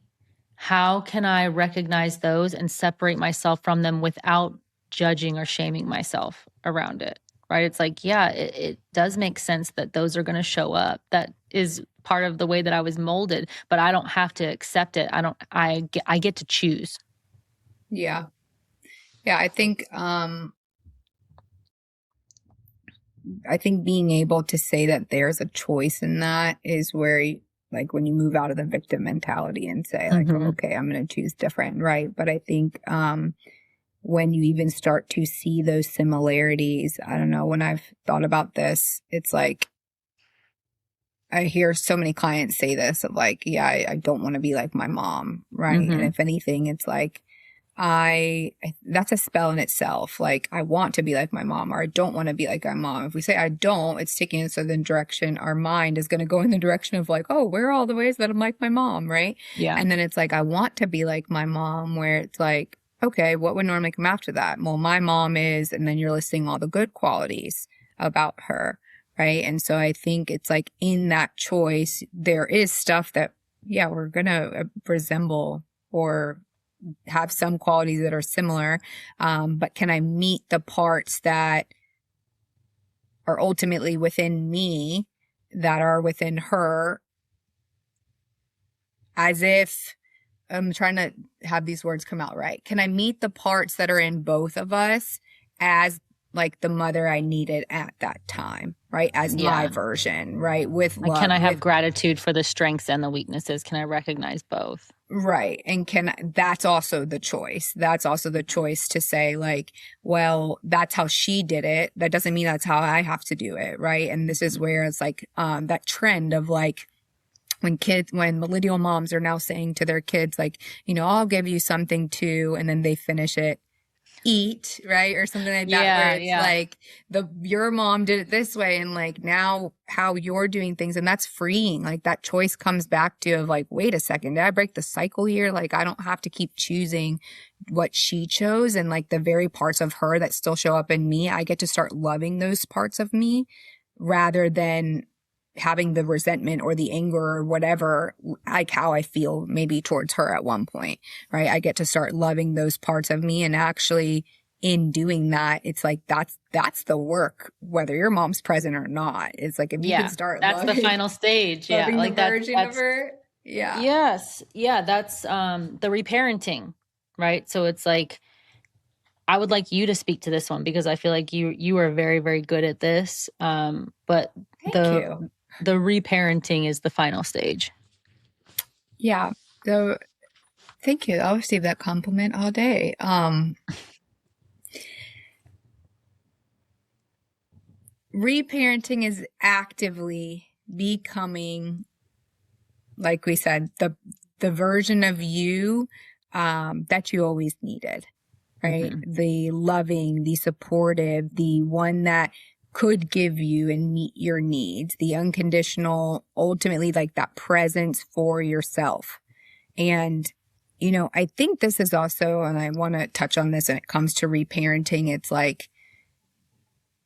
How can I recognize those and separate myself from them without judging or shaming myself around it, right? It's like, yeah, it does make sense that those are going to show up. That is part of the way that I was molded, but I don't have to accept it. I get to choose. Yeah. Yeah. I think being able to say that there's a choice in that is where like when you move out of the victim mentality and say like, oh, okay, I'm going to choose different. Right. But I think, when you even start to see those similarities, I don't know, when I've thought about this, it's like, I hear so many clients say this of like, yeah, I don't want to be like my mom. Right. And if anything, it's like, that's a spell in itself. Like, I want to be like my mom, or I don't want to be like my mom. If we say I don't, it's taking us in the direction, our mind is going to go in the direction of like, oh, where are all the ways that I'm like my mom? Right. Yeah. And then it's like, I want to be like my mom, where it's like, okay, what would normally come after that? Well, my mom is, and then you're listing all the good qualities about her, right? And so I think it's like in that choice, there is stuff that, yeah, we're going to resemble or have some qualities that are similar. But can I meet the parts that are ultimately within me that are within her, as if I'm trying to have these words come out right. Can I meet the parts that are in both of us as like the mother I needed at that time, right? As my version, right? With love. Can I have gratitude for the strengths and the weaknesses? Can I recognize both? Right. And that's also the choice. That's also the choice to say like, well, that's how she did it. That doesn't mean that's how I have to do it. Right. And this is where it's like, that trend of like, when millennial moms are now saying to their kids, like, I'll give you something too, and then they finish it, eat, right? Or something like that, where it's like your mom did it this way, and like now how you're doing things, and that's freeing. Like that choice comes back to of like, wait a second, did I break the cycle here? Like I don't have to keep choosing what she chose, and like the very parts of her that still show up in me, I get to start loving those parts of me rather than having the resentment or the anger or whatever, like how I feel maybe towards her at one point, right? I get to start loving those parts of me, and actually in doing that, it's like, that's the work, whether your mom's present or not. It's like, if you can start that's the final stage. Loving like the version of her. Yeah. Yes. Yeah. That's, the reparenting, right? So it's like, I would like you to speak to this one because I feel like you are very, very good at this. But Thank you. The reparenting is the final stage. Yeah. So thank you. I'll receive that compliment all day. Reparenting is actively becoming, like we said, the version of you that you always needed, right? Mm-hmm. The loving, the supportive, the one that could give you and meet your needs, the unconditional, ultimately like that presence for yourself. And, you know, I think this is also, and I want to touch on this when it comes to reparenting, it's like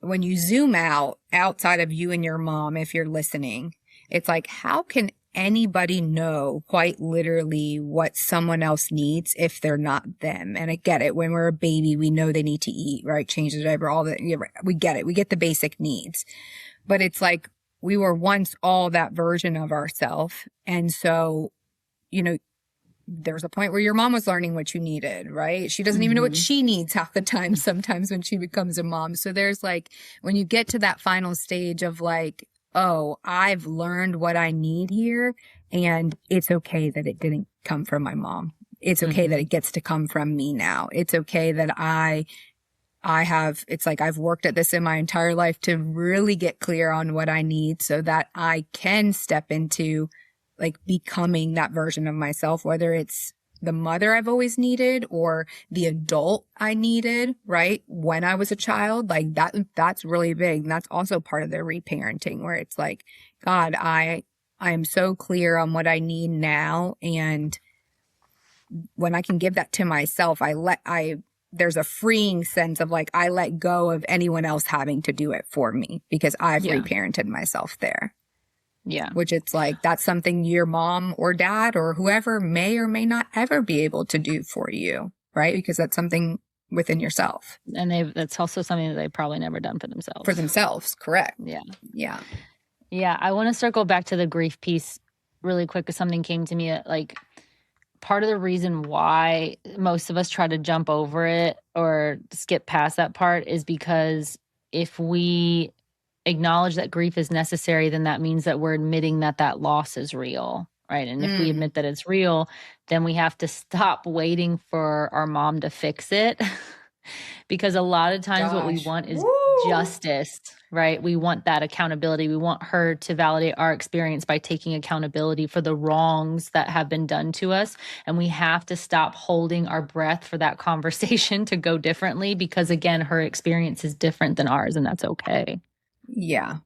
when you zoom out outside of you and your mom, if you're listening, it's like, how can anybody know quite literally what someone else needs if they're not them? And I get it. When we're a baby, we know they need to eat, right? Change the diaper, all that. We get it. We get the basic needs. But it's like we were once all that version of ourselves. And so, you know, there's a point where your mom was learning what you needed, right? She doesn't even know what she needs half the time sometimes when she becomes a mom. So there's like, when you get to that final stage of like, oh, I've learned what I need here, and it's okay that it didn't come from my mom. It's okay that it gets to come from me now. It's okay that I have, it's like I've worked at this in my entire life to really get clear on what I need so that I can step into like becoming that version of myself, whether it's the mother I've always needed or the adult I needed, right? When I was a child, like that's really big. And that's also part of their reparenting where it's like, God, I am so clear on what I need now. And when I can give that to myself, there's a freeing sense of like, I let go of anyone else having to do it for me because I've reparented myself there. Yeah. Which it's like, that's something your mom or dad or whoever may or may not ever be able to do for you, right? Because that's something within yourself. And that's also something that they've probably never done for themselves. For themselves, correct. Yeah. Yeah. Yeah. I want to circle back to the grief piece really quick because something came to me like part of the reason why most of us try to jump over it or skip past that part is because if we acknowledge that grief is necessary, then that means that we're admitting that that loss is real, right? And if we admit that it's real, then we have to stop waiting for our mom to fix it. Because a lot of times what we want is justice, right? We want that accountability. We want her to validate our experience by taking accountability for the wrongs that have been done to us. And we have to stop holding our breath for that conversation to go differently because, again, her experience is different than ours, and that's okay. Yeah.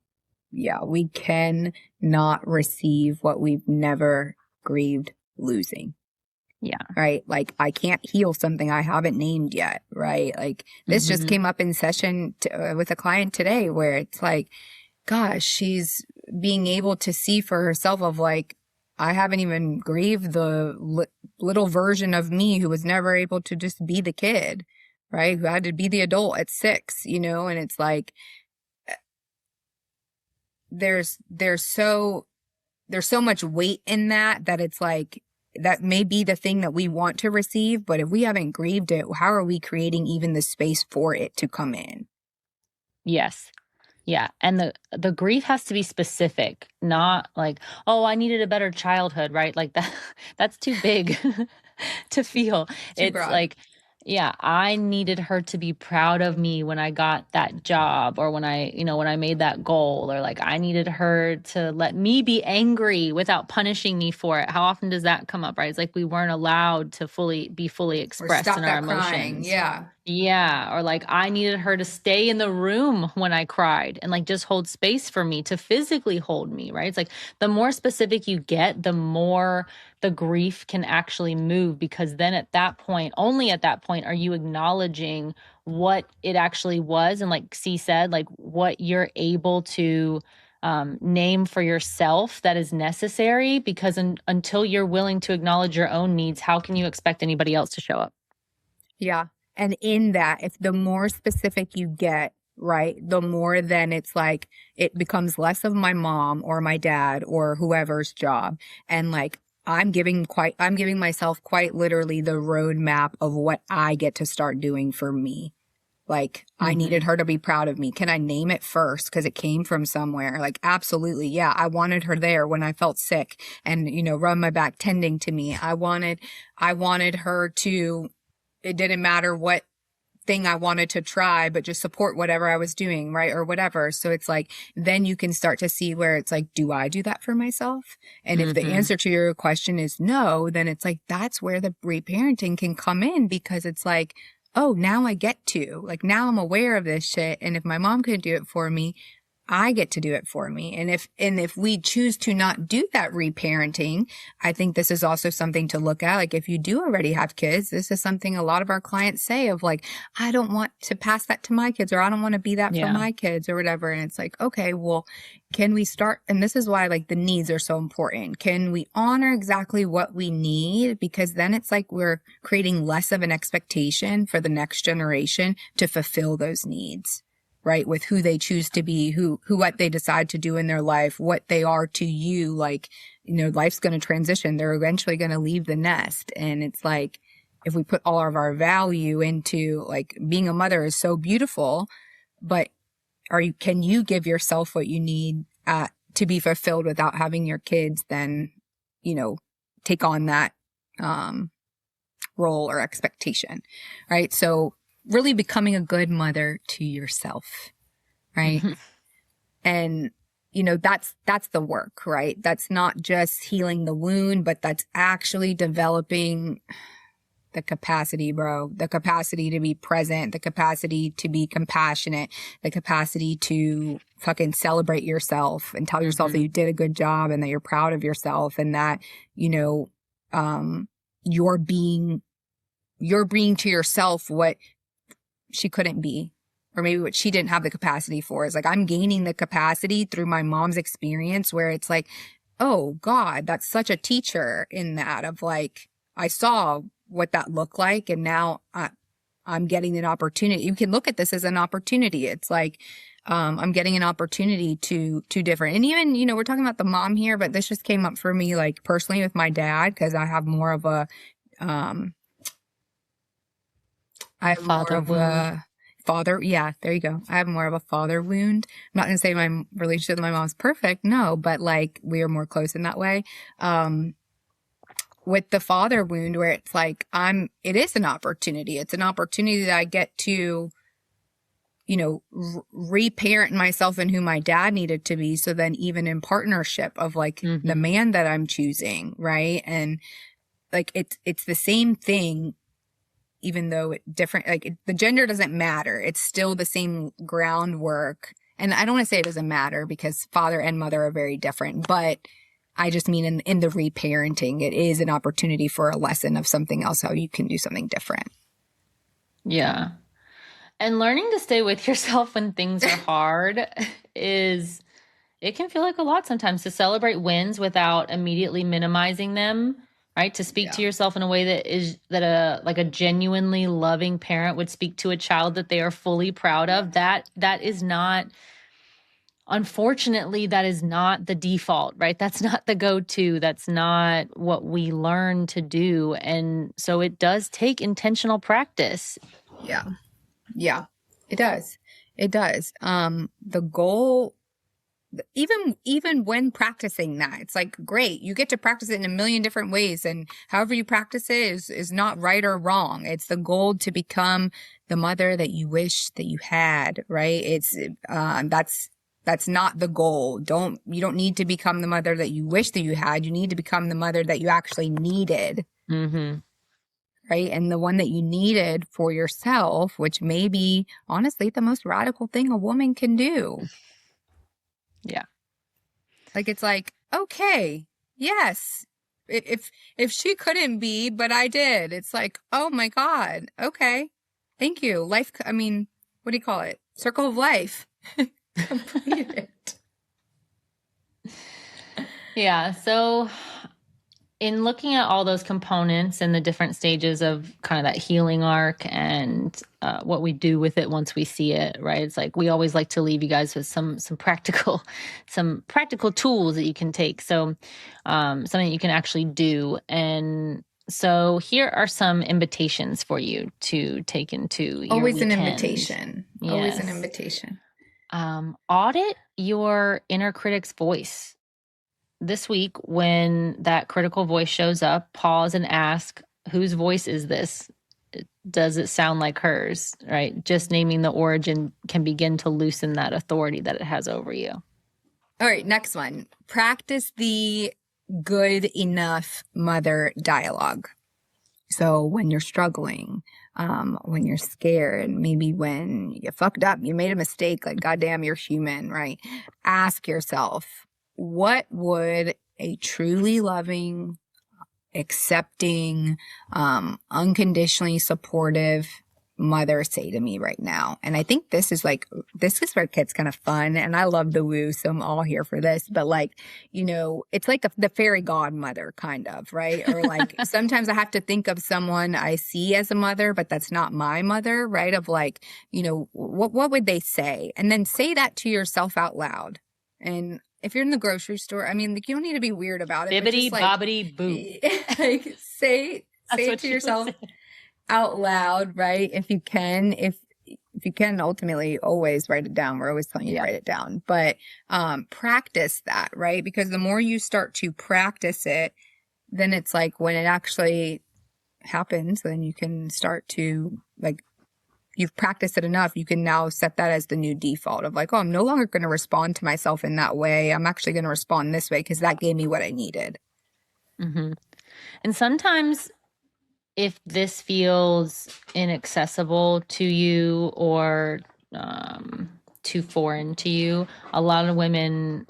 Yeah. We can not receive what we've never grieved losing. Yeah. Right. Like I can't heal something I haven't named yet. Right. Like this just came up in session with a client today where it's like, gosh, she's being able to see for herself of like, I haven't even grieved the little version of me who was never able to just be the kid, right? Who had to be the adult at 6, you know, and it's like, there's so much weight in that it's like, that may be the thing that we want to receive, but if we haven't grieved it, how are we creating even the space for it to come in? Yes. Yeah. And the grief has to be specific, not like, oh, I needed a better childhood, right? Like that's too big to feel. It's broad. like, yeah, I needed her to be proud of me when I got that job or when I made that goal, or like I needed her to let me be angry without punishing me for it. How often does that come up, right? It's like we weren't allowed to be fully expressed in our emotions. Crying. Yeah. Yeah. Or like I needed her to stay in the room when I cried and like just hold space for me, to physically hold me, right? It's like the more specific you get, the more the grief can actually move, because then at that point, only at that point, are you acknowledging what it actually was. And like C said, like what you're able to name for yourself that is necessary, because until you're willing to acknowledge your own needs, how can you expect anybody else to show up? Yeah. And in that, if the more specific you get, right, the more then it's like, it becomes less of my mom or my dad or whoever's job. And like, I'm giving myself quite literally the roadmap of what I get to start doing for me. Like, I needed her to be proud of me. Can I name it first? Because it came from somewhere. Like, absolutely. Yeah. I wanted her there when I felt sick and, you know, run my back tending to me. I wanted her to, it didn't matter what thing I wanted to try, but just support whatever I was doing, right? Or whatever. So it's like, then you can start to see where it's like, do I do that for myself? And if the answer to your question is no, then it's like, that's where the reparenting can come in, because it's like, oh, now I get to, like, now I'm aware of this shit. And if my mom couldn't do it for me, I get to do it for me. And if we choose to not do that reparenting, I think this is also something to look at. Like, if you do already have kids, this is something a lot of our clients say of like, I don't want to pass that to my kids, or I don't want to be that for my kids or whatever. And it's like, okay, well, can we start? And this is why like the needs are so important. Can we honor exactly what we need? Because then it's like we're creating less of an expectation for the next generation to fulfill those needs. Right? With who they choose to be, what they decide to do in their life, what they are to you. Like, you know, life's going to transition. They're eventually going to leave the nest. And it's like, if we put all of our value into like being a mother is so beautiful, but can you give yourself what you need, to be fulfilled without having your kids then, you know, take on that, role or expectation. Right? So, really becoming a good mother to yourself, right? And, you know, that's the work, right? That's not just healing the wound, but that's actually developing the capacity, bro, the capacity to be present, the capacity to be compassionate, the capacity to fucking celebrate yourself and tell yourself that you did a good job and that you're proud of yourself, and that, you know, you're being to yourself what she couldn't be, or maybe what she didn't have the capacity for. Is like, I'm gaining the capacity through my mom's experience, where it's like, oh God, that's such a teacher in that of like, I saw what that looked like, and now I'm getting an opportunity. You can look at this as an opportunity. It's like, I'm getting an opportunity to different. And even, you know, we're talking about the mom here, but this just came up for me, like personally with my dad, because I have more of a, father. Yeah, there you go. I have more of a father wound. I'm not going to say my relationship with my mom's perfect. No, but like we are more close in that way. With the father wound, where it's like, it is an opportunity. It's an opportunity that I get to, you know, reparent myself and who my dad needed to be. So then even in partnership of like the man that I'm choosing. Right. And like, it's the same thing, even though the gender doesn't matter. It's still the same groundwork. And I don't want to say it doesn't matter, because father and mother are very different, but I just mean in the reparenting, it is an opportunity for a lesson of something else, how you can do something different. Yeah. And learning to stay with yourself when things are hard it can feel like a lot sometimes, to celebrate wins without immediately minimizing them. Right? To speak to yourself in a way that a genuinely loving parent would speak to a child that they are fully proud of. That is not, unfortunately, that is not the default, right? That's not the go-to. That's not what we learn to do. And so it does take intentional practice. Yeah. Yeah, it does. It does. The goal, even when practicing that, it's like, great, you get to practice it in a million different ways, and however you practice it is not right or wrong. It's the goal to become the mother that you wish that you had, right? It's that's not the goal. You don't need to become the mother that you wish that you had. You need to become the mother that you actually needed. Right? And the one that you needed for yourself, which may be honestly the most radical thing a woman can do. Yeah. Like, it's like, okay, yes, if she couldn't be, but I did, it's like, oh my God, okay, thank you. Life, I mean, what do you call it? Circle of life. Completed. Yeah. So in looking at all those components and the different stages of kind of that healing arc and what we do with it once we see it, right? It's like we always like to leave you guys with some practical tools that you can take. So something you can actually do. And so here are some invitations for you to take into your always weekend. An invitation. Yes. Always an invitation. Audit your inner critic's voice. This week, when that critical voice shows up, pause and ask, whose voice is this? does it sound like hers, right? Just naming the origin can begin to loosen that authority that it has over you. All right, next one. Practice the good enough mother dialogue. So when you're struggling, when you're scared, maybe when you fucked up, you made a mistake, like, goddamn, you're human, right? Ask yourself, what would a truly loving, accepting, unconditionally supportive mother say to me right now? And I think this is where it gets kind of fun, and I love the woo, so I'm all here for this. But like, it's like the fairy godmother kind of, right? Or like sometimes I have to think of someone I see as a mother, but that's not my mother, right? Of like, what would they say? And then say that to yourself out loud. And if you're in the grocery store, I mean, like, you don't need to be weird about it. Bibbidi Like, bobbidi boo. like say it to yourself out loud, right? If you can, ultimately always write it down. We're always telling you to write it down, but practice that, right? Because the more you start to practice it, then it's like when it actually happens, then you can start to, like, you've practiced it enough, you can now set that as the new default of like, oh, I'm no longer going to respond to myself in that way. I'm actually going to respond this way because that gave me what I needed. Mm-hmm. And sometimes if this feels inaccessible to you or too foreign to you, a lot of women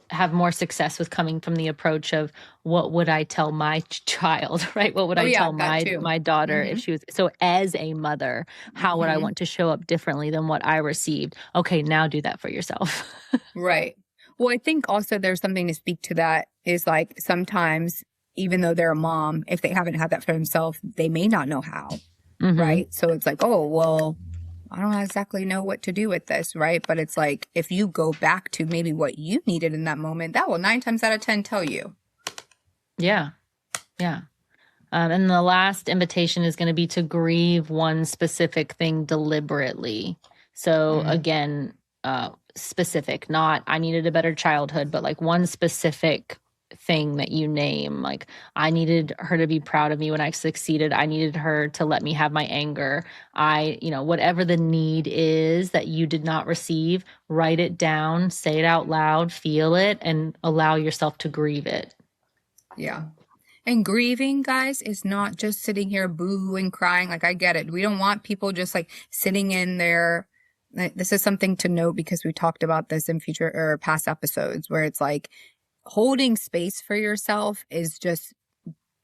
have more success with coming from the approach of, what would I tell my child, right? What would I tell my daughter if she was, so as a mother, how would I want to show up differently than what I received? Okay, now do that for yourself. Right. Well, I think also there's something to speak to that is like sometimes, even though they're a mom, if they haven't had that for themselves, they may not know how, right? So it's like, oh, well, I don't exactly know what to do with this, right? But it's like, if you go back to maybe what you needed in that moment, that will 9 times out of 10 tell you. Yeah. Yeah. And the last invitation is going to be to grieve one specific thing deliberately. So again, specific, not I needed a better childhood, but like one specific thing that you name. Like, I needed her to be proud of me when I succeeded. I needed her to let me have my anger. Whatever the need is that you did not receive, write it down, say it out loud, feel it, and allow yourself to grieve it. Yeah. And grieving, guys, is not just sitting here boo and crying. Like, I get it. We don't want people just like sitting in there. This is something to note because we talked about this in future or past episodes where it's like, holding space for yourself is just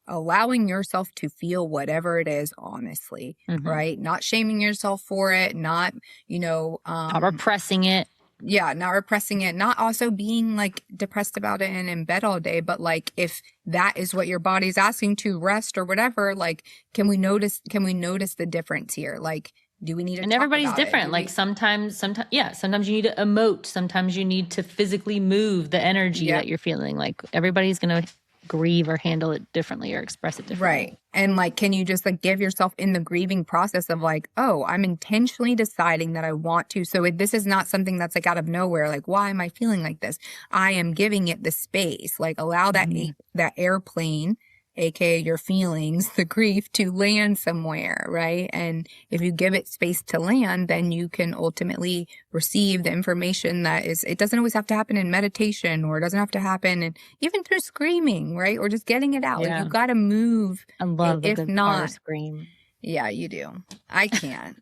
allowing yourself to feel whatever it is, honestly, right? Not shaming yourself for it, not repressing it. Yeah, not repressing it, not also being like depressed about it and in bed all day, but like if that is what your body's asking to rest or whatever, like can we notice the difference here? Like, do we need to and everybody's different. Like sometimes you need to emote. Sometimes you need to physically move the energy that you're feeling. Like everybody's going to grieve or handle it differently or express it differently. Right. And like, can you just like give yourself in the grieving process of like, oh, I'm intentionally deciding that I want to. So this is not something that's like out of nowhere. Like, why am I feeling like this? I am giving it the space, like allow that, that airplane, aka your feelings, the grief, to land somewhere, right? And if you give it space to land, then you can ultimately receive the information that is, it doesn't always have to happen in meditation, or it doesn't have to happen in, even through screaming, right? Or just getting it out. Like, you got to move. I love the good not scream. Yeah, you do. I can't.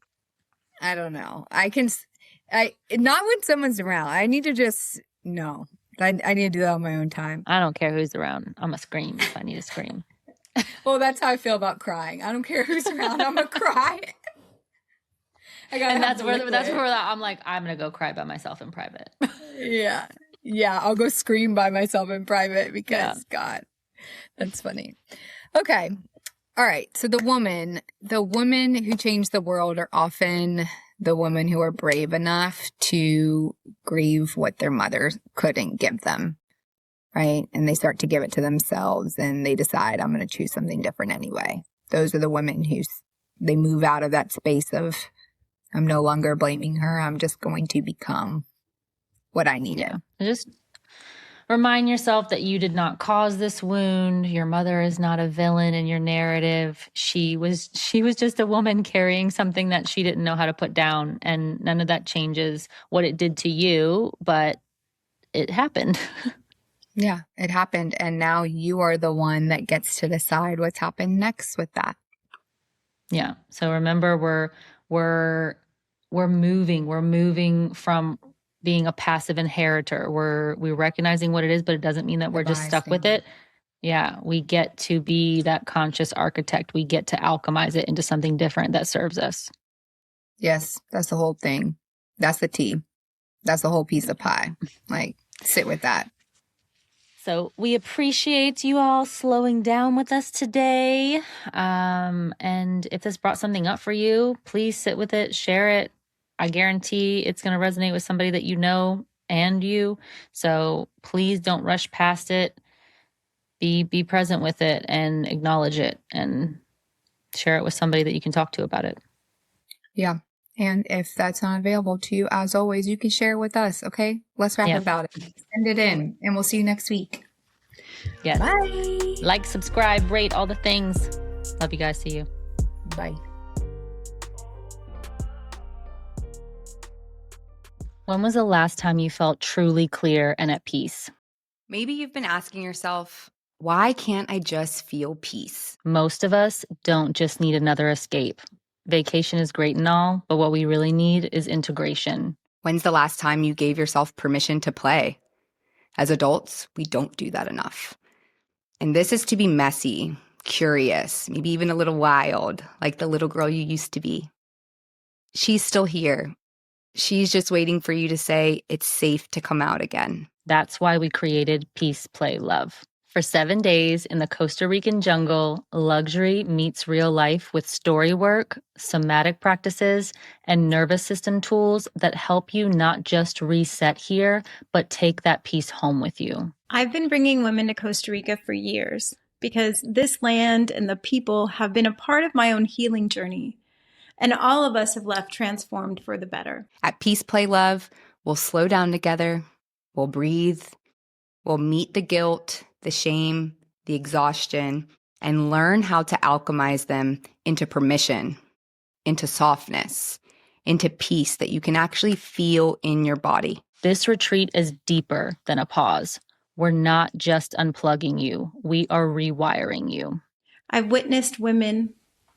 I don't know. Not when someone's around. I need to just, no. I need to do that on my own time. I don't care who's around. I'm going to scream if I need to scream. Well, that's how I feel about crying. I don't care who's around. I'm going to cry. That's where I'm like, I'm going to go cry by myself in private. Yeah. Yeah. I'll go scream by myself in private because, God, that's funny. Okay. All right. So the women who change the world are often the women who are brave enough to grieve what their mother couldn't give them, right? And they start to give it to themselves and they decide, I'm going to choose something different anyway. Those are the women who they move out of that space of, I'm no longer blaming her. I'm just going to become what I needed. Just Remind yourself that you did not cause this wound. Your mother is not a villain in your narrative. She was just a woman carrying something that she didn't know how to put down, and none of that changes what it did to you, but it happened. Yeah, it happened. And now you are the one that gets to decide what's happened next with that. Yeah. So remember, we're moving from being a passive inheritor. We're recognizing what it is, but it doesn't mean that we're just stuck with it. Yeah, we get to be that conscious architect. We get to alchemize it into something different that serves us. Yes, that's the whole thing. That's the tea. That's the whole piece of pie. Like, sit with that. So we appreciate you all slowing down with us today. And if this brought something up for you, please sit with it, share it. I guarantee it's going to resonate with somebody that you know and you. So please don't rush past it. Be present with it and acknowledge it and share it with somebody that you can talk to about it. Yeah. And if that's not available to you, as always, you can share it with us. Okay. Let's rap about it. Send it in and we'll see you next week. Yes. Bye. Like, subscribe, rate, all the things. Love you guys. See you. Bye. When was the last time you felt truly clear and at peace? Maybe you've been asking yourself, why can't I just feel peace? Most of us don't just need another escape. Vacation is great and all, but what we really need is integration. When's the last time you gave yourself permission to play? As adults, we don't do that enough. And this is to be messy, curious, maybe even a little wild, like the little girl you used to be. She's still here. She's just waiting for you to say it's safe to come out again. That's why we created Peace, Play, Love. For 7 days in the Costa Rican jungle, luxury meets real life with story work, somatic practices, and nervous system tools that help you not just reset here, but take that peace home with you. I've been bringing women to Costa Rica for years because this land and the people have been a part of my own healing journey. And all of us have left transformed for the better. At Peace, Play, Love, we'll slow down together, we'll breathe, we'll meet the guilt, the shame, the exhaustion, and learn how to alchemize them into permission, into softness, into peace that you can actually feel in your body. This retreat is deeper than a pause. We're not just unplugging you. We are rewiring you. I've witnessed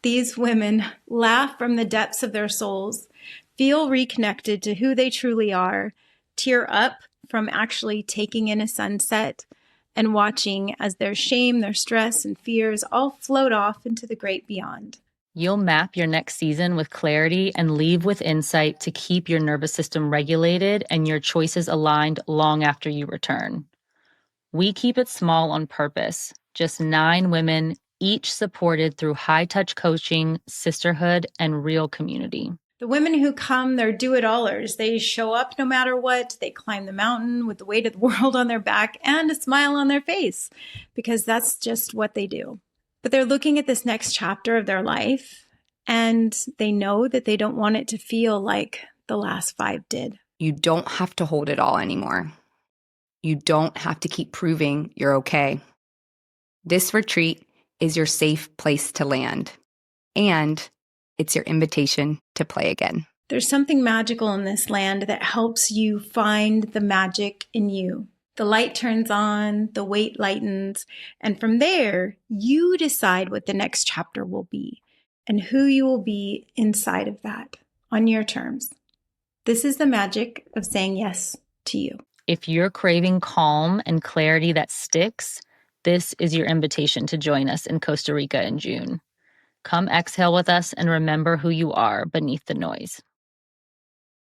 these women laugh from the depths of their souls, feel reconnected to who they truly are, tear up from actually taking in a sunset, and watching as their shame, their stress, and fears all float off into the great beyond. You'll map your next season with clarity and leave with insight to keep your nervous system regulated and your choices aligned long after you return. We keep it small on purpose, just 9 women, each supported through high-touch coaching, sisterhood, and real community. The women who come, they're do-it-allers. They show up no matter what. They climb the mountain with the weight of the world on their back and a smile on their face, because that's just what they do. But they're looking at this next chapter of their life, and they know that they don't want it to feel like the last 5 did. You don't have to hold it all anymore. You don't have to keep proving you're okay. This retreat is your safe place to land, and it's your invitation to play again. There's something magical in this land that helps you find the magic in you. The light turns on, the weight lightens, and from there, you decide what the next chapter will be and who you will be inside of that on your terms. This is the magic of saying yes to you. If you're craving calm and clarity that sticks, this is your invitation to join us in Costa Rica in June. Come exhale with us and remember who you are beneath the noise.